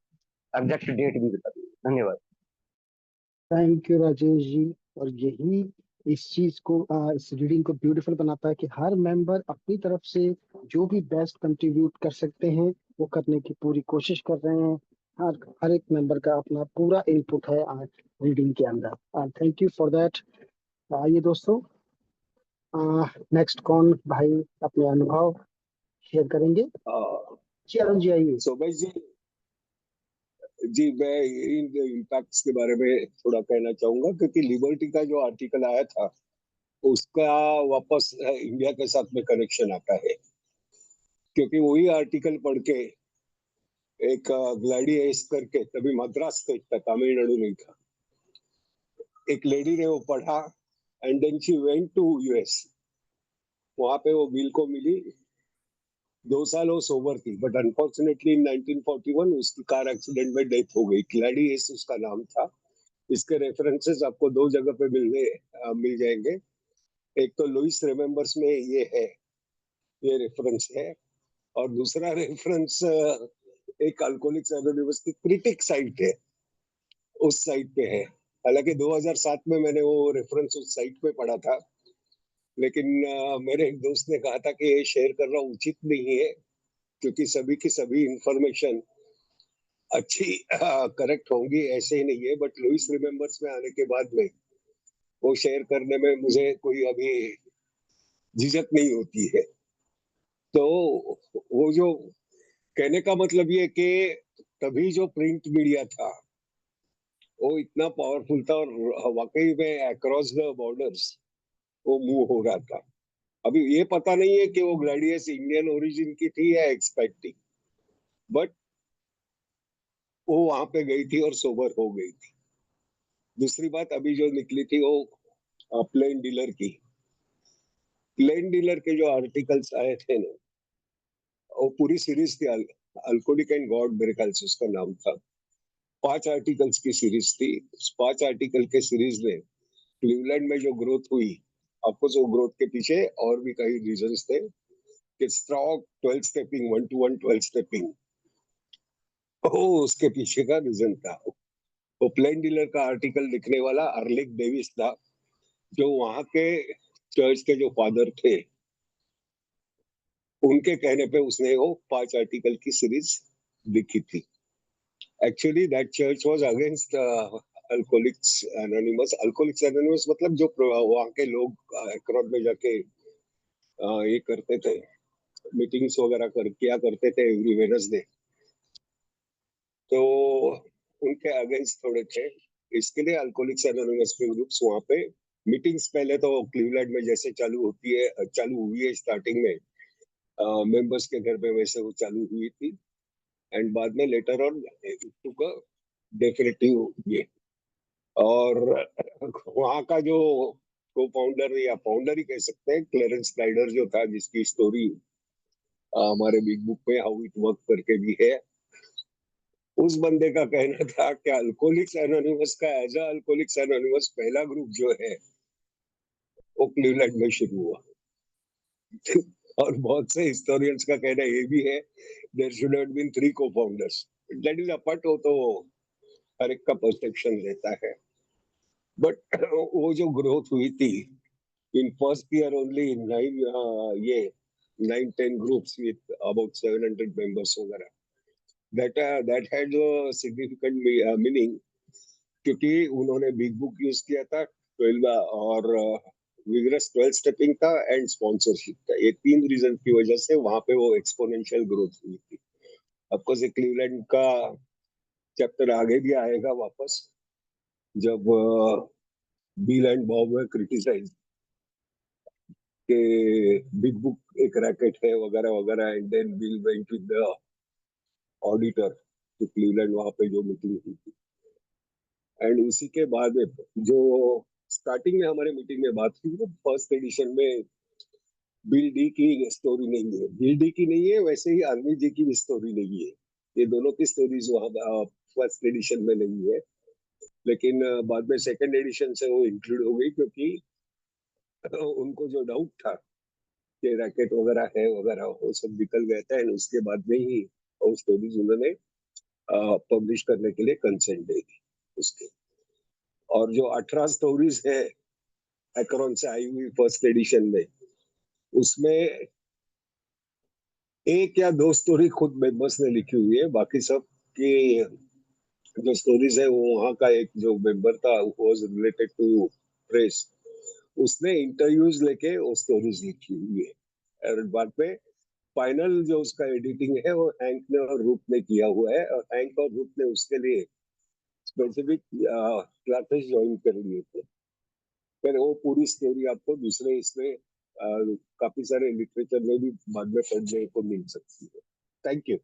एग्जैक्ट डेट भी बता दूंगा। धन्यवाद। थैंक यू राजेश जी। और यही इस चीज को, इस रीडिंग को ब्यूटीफुल बनाता है कि हर मेंबर अपनी तरफ से जो भी बेस्ट कंट्रीब्यूट कर सकते हैं वो करने की पूरी कोशिश कर रहे हैं। हर हर एक मेंबर का अपना पूरा इनपुट है आज रीडिंग के अंदर। Thank you for that. आइए दोस्तों, नेक्स्ट कौन भाई अपने अनुभव शेयर करेंगे? जी अरुण जी, आइए। सोमेश जी, मैं इन इम्पैक्ट्स के बारे में थोड़ा कहना चाहूंगा, क्योंकि लिबर्टी का जो आर्टिकल आया था उसका वापस इंडिया के साथ में कनेक्शन आता है, क्योंकि वही आर्टिकल पढ़ के एक ग्लैडिएस करके, तभी मद्रास स्टेट था, तमिलनाडु नहीं था, एक लेडी ने वो पढ़ा and then she went to US. वहां पे वो बिल को मिली, 2 साल वो सोबर थी, बट अनफॉर्चुनेटली इन 1941 उसकी कार एक्सीडेंट में डेथ हो गई। ग्लैडिएस उसका नाम था। इसके रेफरेंसेस आपको 2 जगह पे मिल जाएंगे। एक तो लुइस रिमेम्बर्स में ये है, ये रेफरेंस है, और दूसरा रेफरेंस एक अल्कोहलिक्स एनोनिमस की क्रिटिक साइट है, उस साइट पे है। हालांकि 2007 में मैंने वो रेफरेंस उस साइट पे पढ़ा था, लेकिन मेरे एक दोस्त ने कहा था कि ये शेयर करना उचित नहीं है, क्योंकि सभी की सभी इंफॉर्मेशन अच्छी करेक्ट होंगी ऐसे ही नहीं है। बट लुइस रिमेम्बर्स में आने के बाद में वो शेयर करने में मुझे कोई अभी झिझक नहीं होती है। तो वो जो कहने का मतलब ये कि तभी जो प्रिंट मीडिया था वो इतना पावरफुल था, और वाकई में अक्रॉस द बॉर्डर्स वो मूव हो रहा था। अभी ये पता नहीं है कि वो ग्लैडियस इंडियन ओरिजिन की थी या एक्सपेक्टिंग, बट वो वहां पे गई थी और सोबर हो गई थी। दूसरी बात अभी जो निकली थी वो प्लेन डीलर की, प्लेन डीलर के जो आर्टिकल्स आए थे ना, वो पूरी सीरीज थी, अल्कोहलिक एंड गॉड, मेरे ख्याल से उसका नाम था। 5 आर्टिकल्स की सीरीज थी। उस 5 आर्टिकल के सीरीज में क्लीवलैंड में जो ग्रोथ हुई, आपको वो ग्रोथ के पीछे और भी कई रीजंस थे, कि स्ट्रॉक 12 स्टेपिंग, 1 to 1 12 स्टेपिंग, वो उसके पीछे का रीजन था। वो प्लेन डीलर का आर्टिकल लिखने वाला अर्लिक डेविस था, जो वहां के चर्च के जो फादर थे, उनके कहने पे उसने वो 5 आर्टिकल की सीरीज लिखी थी। Actually that church was against alcoholics anonymous मतलब जो वहां के लोग अक्रॉस में जाके ये करते थे, मीटिंग्स वगैरह किया करते थे एवरी वेडनेसडे, तो उनके अगेंस्ट थोड़े थे। इसके लिए अल्कोहलिक्स एनोनिमस के ग्रुप्स वहाँ पे मीटिंग्स पहले तो क्लीवलैंड में जैसे चालू हुई है स्टार्टिंग में मेंबर्स के घर पे, वैसे वो चालू हुई थी। एंड बाद में later on took a definitive ये। और वहाँ का जो को फाउंडर या फाउंडर ही कह सकते हैं, क्लेरेंस स्नाइडर जो था, जिसकी स्टोरी हमारे बिग बुक में हाउ इट वर्क करके भी है, उस बंदे का कहना था कि अल्कोहलिक्स एनोनिमस का एज अल्कोहलिक्स एनोनिमस पहला ग्रुप जो है वो क्लीवलैंड में शुरू हुआ। और बहुत से हिस्टोरियंस का कहना ये भी है there should have been 3 co founders. That is apart, वो तो हर एक का परसेप्शन रहता है। बट वो जो ग्रोथ हुई थी in first year only 9-10 groups with about 700 members वगैरह, that had a significant meaning, क्योंकि उन्होंने बिग बुक यूज किया था 12 और विगरस 12 स्टेपिंग था एंड स्पॉन्सरशिप था। ये 3 रीजन की वजह से वहां पे वो एक्सपोनेंशियल ग्रोथ हुई थी। ऑफकोर्स क्लीवलैंड का चैप्टर आगे भी आएगा वापस, जब बिल एंड बॉब ने क्रिटिसाइज के बिग बुक एक रैकेट है वगैरह वगैरह, and then Bill went with the auditor to Cleveland, वहां पे जो मीटिंग हुई थी। एंड उसी के बाद जो स्टार्टिंग में हमारे मीटिंग में बात की, वो फर्स्ट एडिशन में बिल डी की स्टोरी नहीं है, बिल डी की नहीं है, वैसे ही आर्मी जी की भी स्टोरी नहीं है। ये दोनों की स्टोरीज वहां फर्स्ट एडिशन में नहीं है, लेकिन बाद में सेकंड एडिशन से वो इंक्लूड हो गई, क्योंकि उनको जो डाउट था कि रैकेट वगैरह है वगैरह, वो सब निकल गया था। एंड उसके बाद में ही वो स्टोरीज उन्होंने पब्लिश करने के लिए कंसेंट दे दी उसके। और जो 18 स्टोरीज है एकरॉन से आई हुई फर्स्ट एडिशन में, उसमें 1 या 2 स्टोरी खुद मेंबर्स ने लिखी हुई है, बाकी सब की जो स्टोरीज है वो वहाँ का एक जो मेंबर था वाज रिलेटेड टू प्रेस, उसने इंटरव्यूज लेके वो स्टोरीज लिखी हुई है। और बाद में फाइनल जो उसका एडिटिंग है वो हैंक ने और रूप ने किया हुआ है, और हैंक और रूप ने उसके लिए स्पेसिफिक क्लासेस ज्वाइन कर लिए थे। फिर वो पूरी स्टोरी आपको दूसरे इसमें काफी सारे लिटरेचर में भी बाद में पढ़ने को मिल सकती है। Thank you.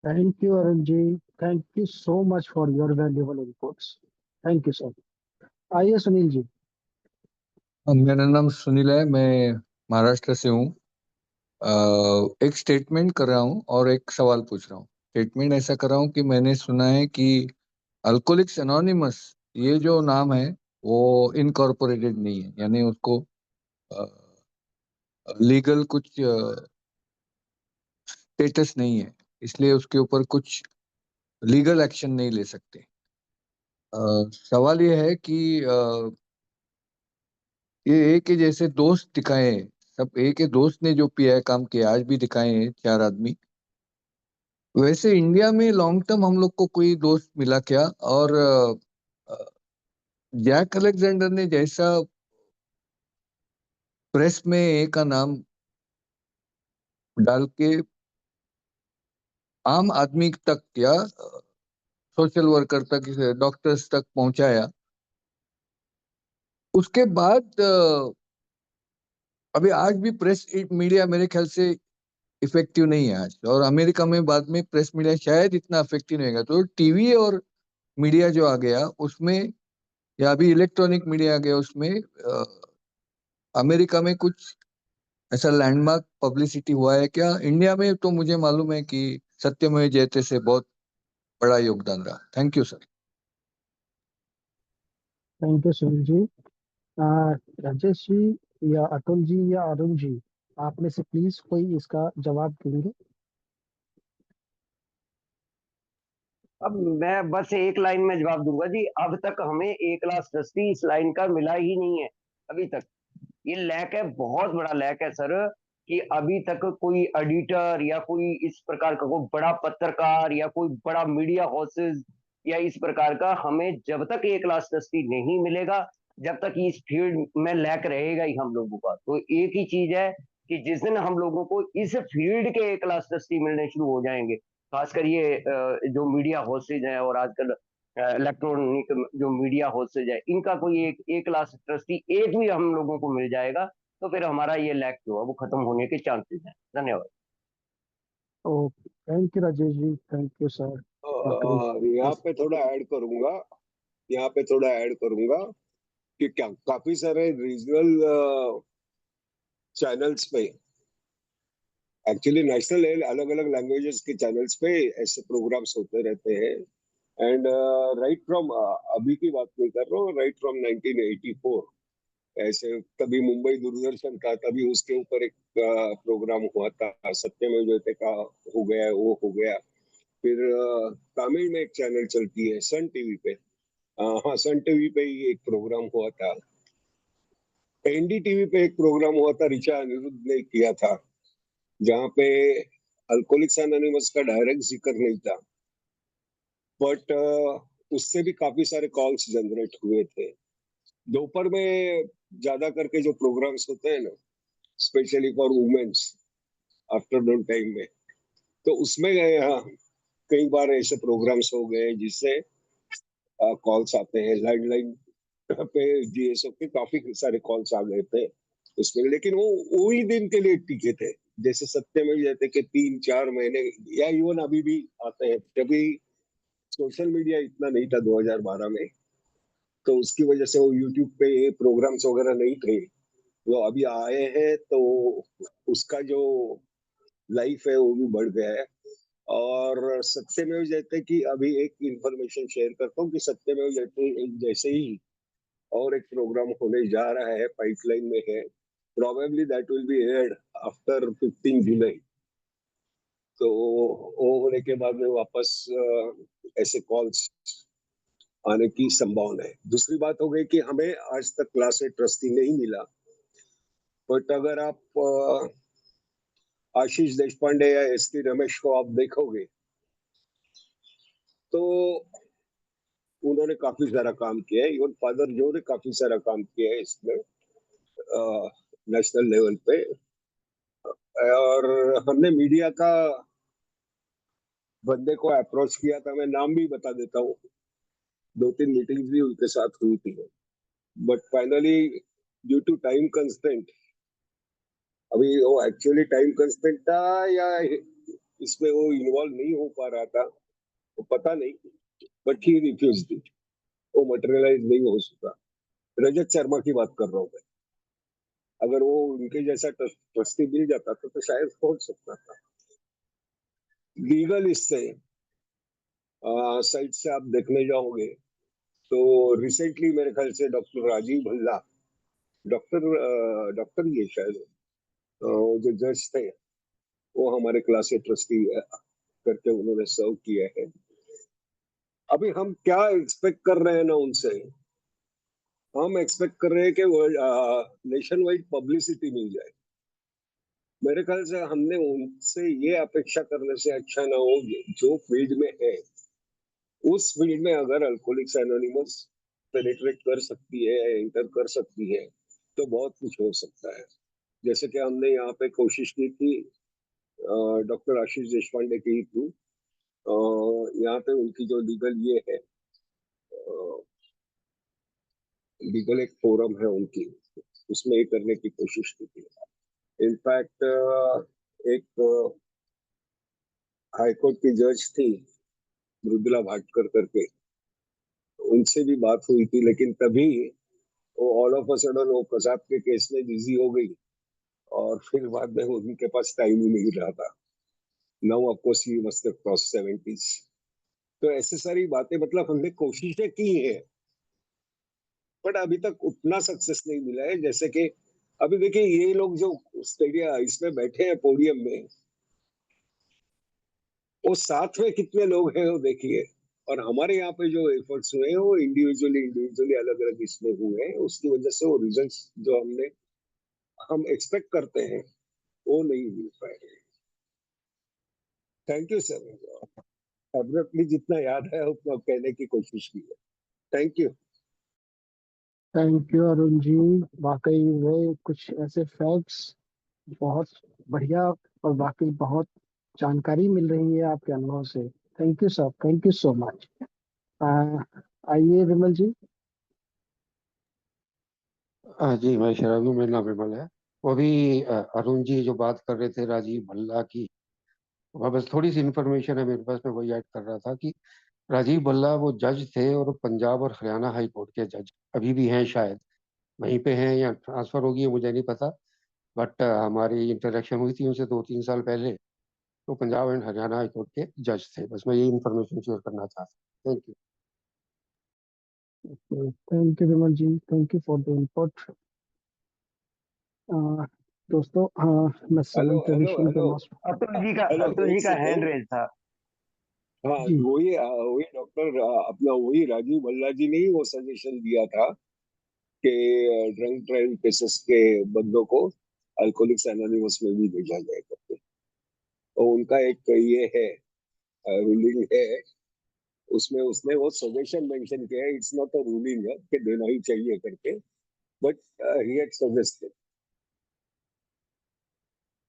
Thank you, Arunji. Thank you so much for your valuable inputs. Thank you, sir. आइए सुनील जी। मेरा नाम सुनील है, मैं महाराष्ट्र से हूँ। एक स्टेटमेंट कर रहा हूँ और एक सवाल पूछ रहा हूँ। स्टेटमेंट ऐसा कर रहा हूँ कि मैंने सुना है कि अल्कोहलिक्स एनोनिमस ये जो नाम है वो इनकॉर्पोरेटेड नहीं है, यानी उसको लीगल कुछ स्टेटस नहीं है, इसलिए उसके ऊपर कुछ लीगल एक्शन नहीं ले सकते। सवाल ये है कि ये एक के जैसे दोस्त दिखाए हैं, सब एक के दोस्त ने जो पिया है काम किया, आज भी दिखाए हैं 4 आदमी। वैसे इंडिया में लॉन्ग टर्म हम लोग को कोई दोस्त मिला क्या? और जैक अलेक्जेंडर ने जैसा प्रेस में एक का नाम डाल के आम आदमी तक या सोशल वर्कर तक, डॉक्टर्स तक पहुंचाया, उसके बाद अभी आज भी प्रेस मीडिया मेरे ख्याल से इफेक्टिव नहीं है आज, और अमेरिका में बाद में प्रेस मीडिया शायद इतना इफेक्टिव नहीं होगा। तो टीवी और मीडिया जो आ गया उसमें, या अभी इलेक्ट्रॉनिक मीडिया आ गया उसमें, अमेरिका में कुछ ऐसा लैंडमार्क पब्लिसिटी हुआ है क्या? इंडिया में तो मुझे मालूम है कि सत्यमेव जयते से बहुत बड़ा योगदान रहा। Thank you sir. Thank you Sunil ji. Rajesh ji या अतुल जी या अरुण जी, आप में से प्लीज कोई इसका जवाब देंगे? अब मैं बस एक लाइन में जवाब दूंगा जी। अब तक हमें ए क्लास ट्रस्टी इस लाइन का मिला ही नहीं है अभी तक। ये लैक है, बहुत बड़ा लैक है सर, कि अभी तक कोई एडिटर या कोई इस प्रकार का कोई बड़ा पत्रकार या कोई बड़ा मीडिया हाउसेस या इस प्रकार का, हमें जब तक ए क्लास ट्रस्टी नहीं मिलेगा, जब तक इस फील्ड में लैक रहेगा ही हम लोगों का। तो एक ही चीज है कि जिस दिन हम लोगों को इस फील्ड के ए क्लास ट्रस्टी मिलने शुरू हो जाएंगे, खासकर ये जो मीडिया हाउसेज हैं और आजकल इलेक्ट्रॉनिक जो मीडिया हाउसेज है, इनका कोई एक क्लास ट्रस्टी एक भी हम लोगों को मिल जाएगा तो फिर हमारा ये लैक जो है वो खत्म होने के चांसेस हैं। धन्यवाद। तो thank you Rajesh ji, thank you sir. यहाँ पे थोड़ा ऐड करूंगा, यहाँ पे थोड़ा ऐड करूंगा कि क्या काफी सारे रीजनल चैनल्स पे, एक्चुअली नेशनल अलग अलग लैंग्वेजेस के चैनल्स पे ऐसे प्रोग्राम्स होते रहते हैं। एंड राइट फ्रॉम, अभी की बात नहीं कर रहा हूँ, राइट फ्रॉम 1984 ऐसे, तभी मुंबई दूरदर्शन था, तभी उसके ऊपर एक प्रोग्राम हुआ था, सत्यमेव जयते का हो गया, वो हो गया। फिर तमिल में एक चैनल चलती है सन टीवी पे, हाँ सन टीवी पे ही एक प्रोग्राम हुआ था। एनडीटीवी पे एक प्रोग्राम हुआ था, ऋचा अनिरुद्ध ने किया था, जहाँ पे अल्कोहलिक्स एनोनिमस का डायरेक्ट जिक्र नहीं था, बट उससे भी काफी सारे कॉल्स जनरेट हुए थे। दोपहर में ज्यादा करके जो प्रोग्राम्स होते हैं ना, specially for womens, afternoon time में, तो उसमें कई बार ऐसे प्रोग्राम्स हो गए जिससे कॉल्स आते हैं। लैंडलाइन पे जीएसओ के काफी सारे कॉल्स आ गए थे उसमें, लेकिन वो वही दिन के लिए टिके थे। जैसे सत्यमेव जयते के 3-4 महीने, या इवन अभी भी आते हैं। कभी सोशल मीडिया इतना नहीं था 2012 में, तो उसकी वजह से वो यूट्यूब पे प्रोग्राम्स वगैरह नहीं थे, वो अभी आए हैं तो उसका जो लाइफ है वो भी बढ़ गया है। और सत्यमेव जयते की अभी एक इंफॉर्मेशन शेयर करता हूँ कि सत्यमेव जयते जैसे ही और एक प्रोग्राम होने जा रहा है, पाइपलाइन में है, probably that will be aired after 15 जुलाई। तो वो होने के बाद में वापस ऐसे कॉल्स आने की संभावना है। दूसरी बात हो गई कि हमें आज तक क्लास ए ट्रस्टी नहीं मिला, बट अगर आप आशीष देशपांडे या एसटी रमेश को आप देखोगे तो उन्होंने काफी सारा काम किया है। इवन फादर जो ने काफी सारा काम किया है इसमें नेशनल लेवल पे। और हमने मीडिया का बंदे को अप्रोच किया था, मैं नाम भी बता देता हूँ, 2-3 मीटिंग्स भी उनके साथ हुई थी, but finally due to time constraint, अभी वो एक्चुअली टाइम कंस्ट्रेंट था या इसमें वो इन्वॉल्व नहीं हो पा रहा था, वो पता नहीं, बट ही रिफ्यूज, वो मटेरियलाइज नहीं हो सका। रजत शर्मा की बात कर रहा हूँ मैं, अगर वो उनके जैसा ट्रस्टी मिल जाता तो शायद हो सकता था। लीगल इससे साइट से आप देखने जाओगे तो रिसेंटली मेरे ख्याल से डॉक्टर राजीव भल्ला, डॉक्टर ये शायद जो जज थे, वो हमारे क्लास ए ट्रस्टी करके उन्होंने सर्व किया है। अभी हम क्या एक्सपेक्ट कर रहे हैं ना उनसे, हम एक्सपेक्ट कर रहे हैं कि नेशन वाइड पब्लिसिटी मिल जाए। मेरे ख्याल से हमने उनसे ये अपेक्षा करने से अच्छा ना हो, जो फील्ड में है उस फील्ड में अगर अल्कोहलिक्स एनोनिमस पेनिट्रेट कर सकती है, एंटर कर सकती है, तो बहुत कुछ हो सकता है। जैसे कि हमने यहाँ पे कोशिश की थी डॉक्टर आशीष देशपांडे के थ्रू, यहाँ पे उनकी जो लीगल ये है, लीगल एक फोरम है उनकी, उसमें ये करने की कोशिश की थी। इनफैक्ट एक हाईकोर्ट की जज थी मृदुला भाटकर करके, उनसे भी बात हुई थी, लेकिन तभी वो ऑल ऑफ अ सडन वो कसाब के केस में बिजी हो गई, और फिर बाद में उनके पास टाइम ही नहीं रहा था। Now of course he must have cross 70s। तो ऐसे सारी बातें, मतलब हमने कोशिशें की है, बट अभी तक उतना सक्सेस नहीं मिला है। जैसे कि अभी देखिए ये लोग जो स्टेडिया इसमें बैठे हैं पोडियम में, वो साथ में कितने लोग हैं वो देखिए। और हमारे यहाँ पे जो एफर्ट्स हुए हैं वो इंडिविजुअली अलग अलग इसमें हुए हैं, उसकी वजह से वो रिजल्ट्स जो हम एक्सपेक्ट करते हैं वो नहीं मिल पाए। थैंक यू सर, एब्रप्टली जितना याद है उतना कहने की कोशिश की है। Thank you. Thank you Arun ji, वाकई में कुछ ऐसे फैक्ट्स बहुत बढ़िया, और वाकई बहुत जानकारी मिल रही है आपके अनुभव से। Thank you sir, thank you so much. आइए विमल जी। जी मैं शराबी हूँ, मेरा नाम विमल है। वो अभी अरुण जी जो बात कर रहे थे राजीव भल्ला की, वह बस थोड़ी सी इन्फॉर्मेशन है मेरे पास, मैं वही ऐड कर रहा था कि राजीव भल्ला वो जज थे और पंजाब और हरियाणा हाई कोर्ट के जज अभी भी हैं, शायद वहीं पे हैं या ट्रांसफर हो गई है, मुझे नहीं पता। बट हमारी इंटरेक्शन हुई थी उनसे 2-3 साल पहले, तो Punjab and Haryana high court के जज थे। बस मैं ये इन्फॉर्मेशन शेयर करना चाहता हूँ। Thank you. Thank you Vimal ji, thank you for the input. दोस्तों, मैं हेलो सेवंथ हेलो एडिशन के hello master. Hello, Atul ji एक का हैंड सेकंड। रेज था। हाँ, जी वही वही डॉक्टर अपना वही राजीव भल्ला जी ने ही वो सजेशन दिया था कि ड्रंक ड्राइविंग केसेस के बंदों को अल्कोहलिक्स एनोनिमस में भी भेजा जाए करके। तो उनका एक ये है, रूलिंग है, उसमें उसने वो सजेशन मेंशन किया है। इट्स नॉट अ रूलिंग है कि देना ही चाहिए करके, but he had suggested.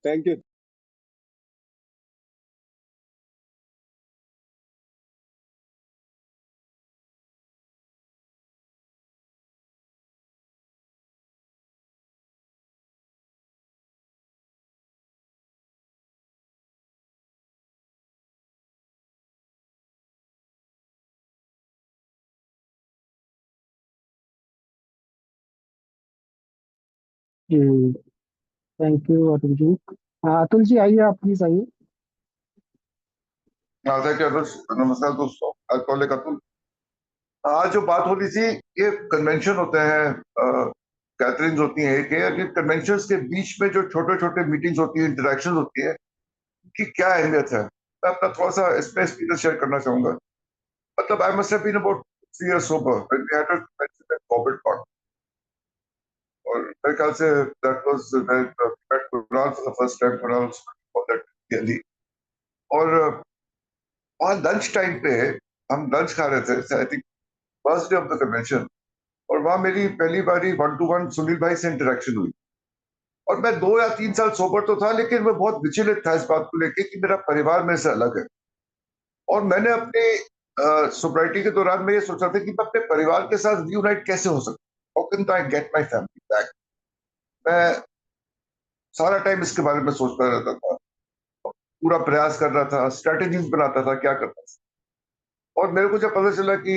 Thank you. जी, थैंक यू अतुल जी। अतुल जी आइए, आप प्लीज आइए। Thank you. नमस्कार दोस्तों, अल्कोहलिक अतुल। आज जो बात हो रही थी, ये कन्वेंशन होते हैं, गैदरिंग्स होती हैं, एक है कि कन्वेंशंस के बीच में जो छोटे छोटे मीटिंग्स होती है, इंटरेक्शन होती है, कि क्या अहमियत है। मैं अपना थोड़ा सा इसमें एक्सपीरियंस शेयर करना चाहूंगा। मतलब I must have been about 3 years sober when we had a convention at Corbett Park, और मेरे ख्याल से that was when we met Kunal for the first time. Kunal for that Delhi, और वहाँ lunch time पे हम lunch खा रहे थे, I think first day of the convention, और वहाँ मेरी पहली बारी 1-to-1 सुनील भाई से इंटरेक्शन हुई। और मैं 2 या 3 साल सोबर तो था, लेकिन मैं बहुत विचलित था इस बात को लेके कि मेरा परिवार मेरे से अलग है। और मैंने अपने सोब्राइटी के दौरान मैं ये सोचा था कि मैं अपने परिवार के साथ रीयूनाइट कैसे हो सकता, how can I get my family back. मैं सारा टाइम इसके बारे में सोचता रहता था, पूरा प्रयास कर रहा था, स्ट्रेटेजीज बनाता था, क्या करता था। और मेरे को जब पता चला कि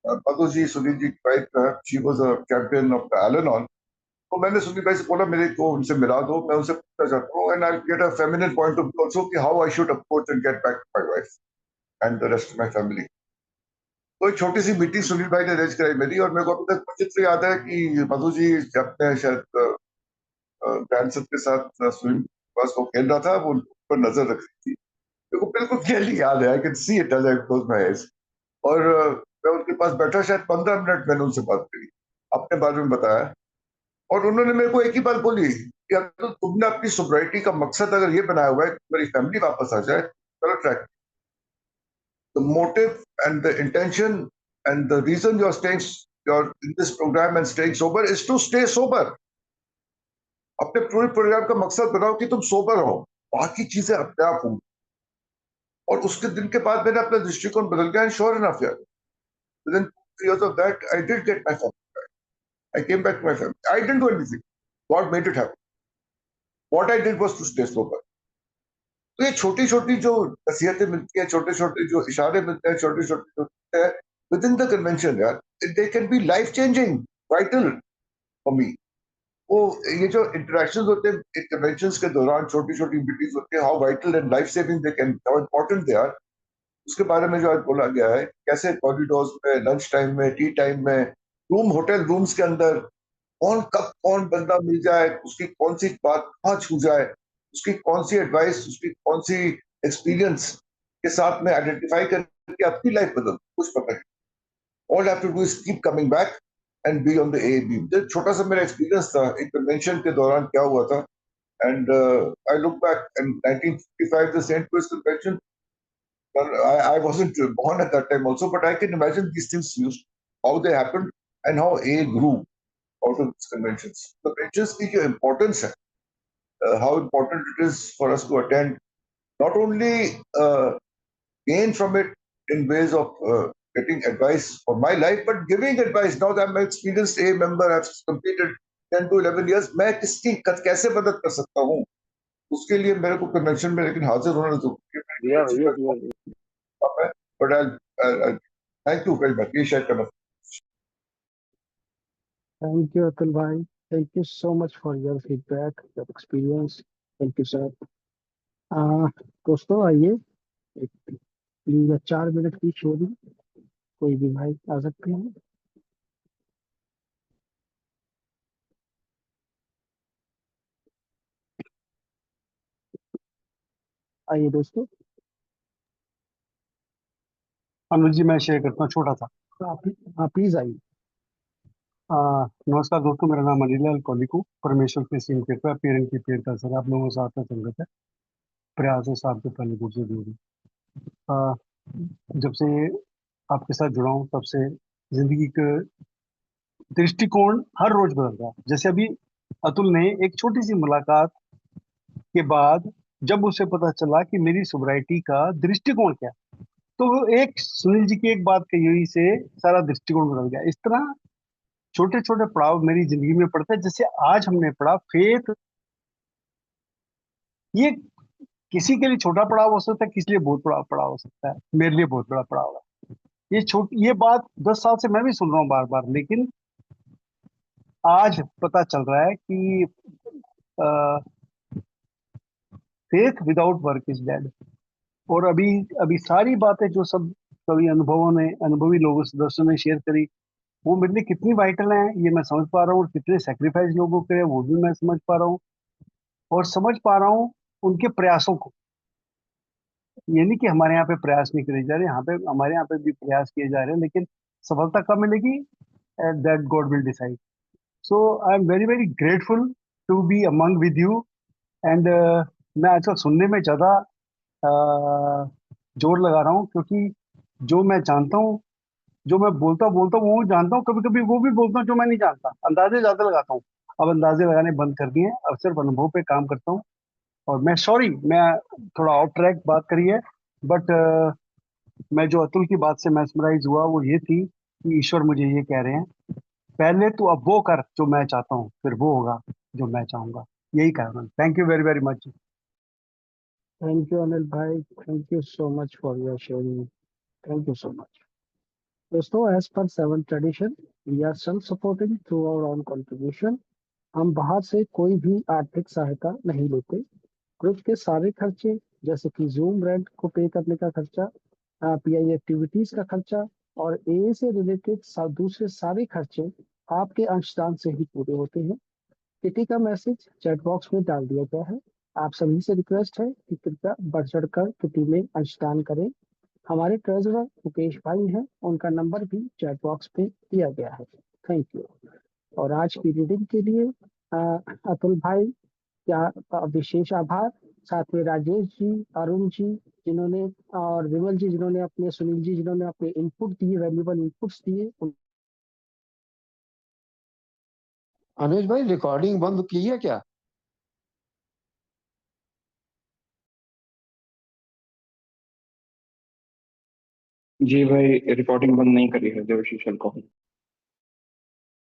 मधु जी, सुनील जी की wife, she was a champion of Al-Anon, तो मैंने सुनील भाई से बोला मेरे को उनसे मिला दो, मैं उनसे पूछना चाहता हूँ, and I get a feminine point of view also, कि how I should approach and get back my wife and the rest of my family. तो एक छोटी सी मीटिंग सुनील भाई ने अरेंज कराई मेरी, और मेरे को अभी तक चित्र याद है कि मधु जी अपने शायद ग्रैंडसन के साथ स्विमिंग बस को खेल रहा था, वो उन पर नजर रख रही थी। मेरे को बिल्कुल क्लियरली याद है, I can see it as I close my eyes. और मैं उनके पास बैठा, शायद 15 मिनट मैंने उनसे बात करी, अपने बारे में बताया, और उन्होंने मेरे को एक ही बात बोली कि अगर तो तुमने अपनी सोब्राइटी का मकसद अगर ये बनाया हुआ है कि मेरी फैमिली वापस आ जाए, गलत track. The motive and the intention and the reason you are staying, you are in this programme and staying sober, is to stay sober. अपने पूरे प्रोग्राम का मकसद बनाओ कि तुम सोबर हो, बाकी चीजें अपने आप होंगी। और उसके दिन के बाद मैंने अपना दृष्टिकोण बदल गया, एंड श्योर इनफ यार, within 2 years of that, I did get my family. I came back to my family. I didn't do anything. God made it happen. What I did was to stay sober. तो ये छोटी छोटी जो नसीहतें मिलती हैं, छोटे छोटे जो इशारे मिलते हैं, छोटे छोटे जो मिलते हैं विद इन द कन्वेंशन यार, they can be life changing, vital for me. वो ये जो इंटरेक्शंस होते हैं कन्वेंशंस के दौरान, छोटी छोटी मीटिंग्स होती है, how vital and life saving they can, how important they are, उसके बारे में जो आज बोला गया है, कैसे कॉरिडोर्स में, लंच टाइम में, टी टाइम में, रूम, होटल रूम्स के अंदर, कौन कब कौन बंदा मिल जाए, उसकी कौन सी बात कहाँ छू जाए, उसकी कौन सी एडवाइस, उसकी कौन सी एक्सपीरियंस के साथ में आइडेंटिफाई करके अपनी लाइफ बदल, कुछ पता नहीं। All have to do is keep coming back and be on the a beam. छोटा सा मेरा एक्सपीरियंस था एक कन्वेंशन के दौरान, क्या हुआ था, and I look back in 1955 the Saint Louis convention. I wasn't born at that time also, but I can imagine these things used, how they happened, and how A grew out of these conventions. The conventions की जो importance है, how important it is for us to attend, not only gain from it in ways of getting advice for my life, but giving advice. Now that I'm an experienced A member, I've completed 10 to 11 years. मैं किसकी कैसे मदद कर सकता हूँ? उसके लिए मेरे को कन्वेंशन में लेकिन हाजिर होना जरूरी है। But I'll thank you very much. ये शेयर करना। Thank you, Atul bhai. Thank you so much for your feedback, your experience. Thank you, sir. दोस्तों आइए, एक 3 या 4 मिनट की छोड़ी, कोई भी भाई आ सकते हैं। आइए दोस्तों। अनुज जी, मैं शेयर करता हूँ छोटा सा। आप प्लीज आइए। नमस्कार दोस्तों, मेरा नाम अनिल कोलिको, परमेश्वर की सीम कृपा, पेरेंट की पेड़ का सर, आप लोगों के साथ में संगत है, प्रयास है साथ में पहले से दूर। जब से आपके साथ जुड़ा हूँ तब से जिंदगी का दृष्टिकोण हर रोज बदल रहा है। जैसे अभी अतुल ने एक छोटी सी मुलाकात के बाद जब उसे पता चला कि मेरी सोब्राइटी का दृष्टिकोण क्या है, तो वो एक सुनील जी की एक बात कही हुई से सारा दृष्टिकोण बदल गया। इस तरह छोटे छोटे पड़ाव मेरी जिंदगी में पड़ते हैं। जैसे आज हमने पढ़ा फेथ, ये किसी के लिए छोटा पड़ाव हो सकता है, किसी लिए बहुत बड़ा पड़ाव हो सकता है, मेरे लिए बहुत बड़ा पड़ाव है। ये बात 10 साल से मैं भी सुन रहा हूँ बार बार, लेकिन आज पता चल रहा है कि faith without work is dead. और अभी अभी सारी बातें जो सब कभी अनुभवी लोगों सदस्यों ने शेयर करी, वो मेरे लिए कितनी वाइटल है ये मैं समझ पा रहा हूँ, और कितने सेक्रीफाइस लोगों के वो भी मैं समझ पा रहा हूँ, और समझ पा रहा हूँ उनके प्रयासों को। ये नहीं कि हमारे यहाँ पे प्रयास नहीं करे जा रहे, हमारे यहाँ पे भी प्रयास किए जा रहे हैं, लेकिन सफलता कब मिलेगी, that God will decide. So I am very very grateful to be among with you. And मैं आजकल सुनने में ज्यादा जोर लगा रहा हूँ, क्योंकि जो मैं जानता हूँ, जो मैं बोलता हूँ वो जानता हूँ, कभी कभी वो भी बोलता हूँ जो मैं नहीं जानता, अंदाजे ज्यादा लगाता हूँ। अब अंदाजे लगाने बंद कर दिए, अब सिर्फ अनुभव पे काम करता हूँ। और मैं सॉरी, मैं थोड़ा ऑफ ट्रैक बात करी है, बट मैं जो अतुल की बात से मैस्मराइज हुआ वो ये थी कि ईश्वर मुझे ये कह रहे हैं, पहले तू अब वो कर जो मैं चाहता हूँ, फिर वो होगा जो मैं चाहूंगा। यही कहा उन्होंने। Thank you very very much. Thank you, Anil bhai. Thank you so much for your sharing. Thank you so much. दोस्तों, as per 7 tradition, we are self-supporting through our own contribution. हम बाहर से कोई भी आर्थिक सहायता नहीं लेते। ग्रुप के सारे खर्चे, जैसे कि जूम रेंट को पे करने का खर्चा, पीआई एक्टिविटीज का खर्चा और ए से रिलेटेड दूसरे सारे खर्चे आपके अंशदान से ही पूरे होते हैं। किटी का मैसेज चैट बॉक्स में डाल दिया गया है। आप सभी से रिक्वेस्ट है कि कृपया बढ़ चढ़कर किटी में अंशदान करें। हमारे ट्रेजरर मुकेश भाई हैं, उनका नंबर भी चैट बॉक्स पे दिया गया है। Thank you. और आज की रीडिंग के लिए अतुल भाई का विशेष आभार, साथ में राजेश जी, अरुण जी जिन्होंने, और विमल जी जिन्होंने अपने, सुनील जी जिन्होंने अपने इनपुट दिए, वैल्यूबल इनपुट्स दिए। अनुज भाई, रिकॉर्डिंग बंद की है क्या? जी भाई, रिकॉर्डिंग बंद नहीं करी है देवशीष को।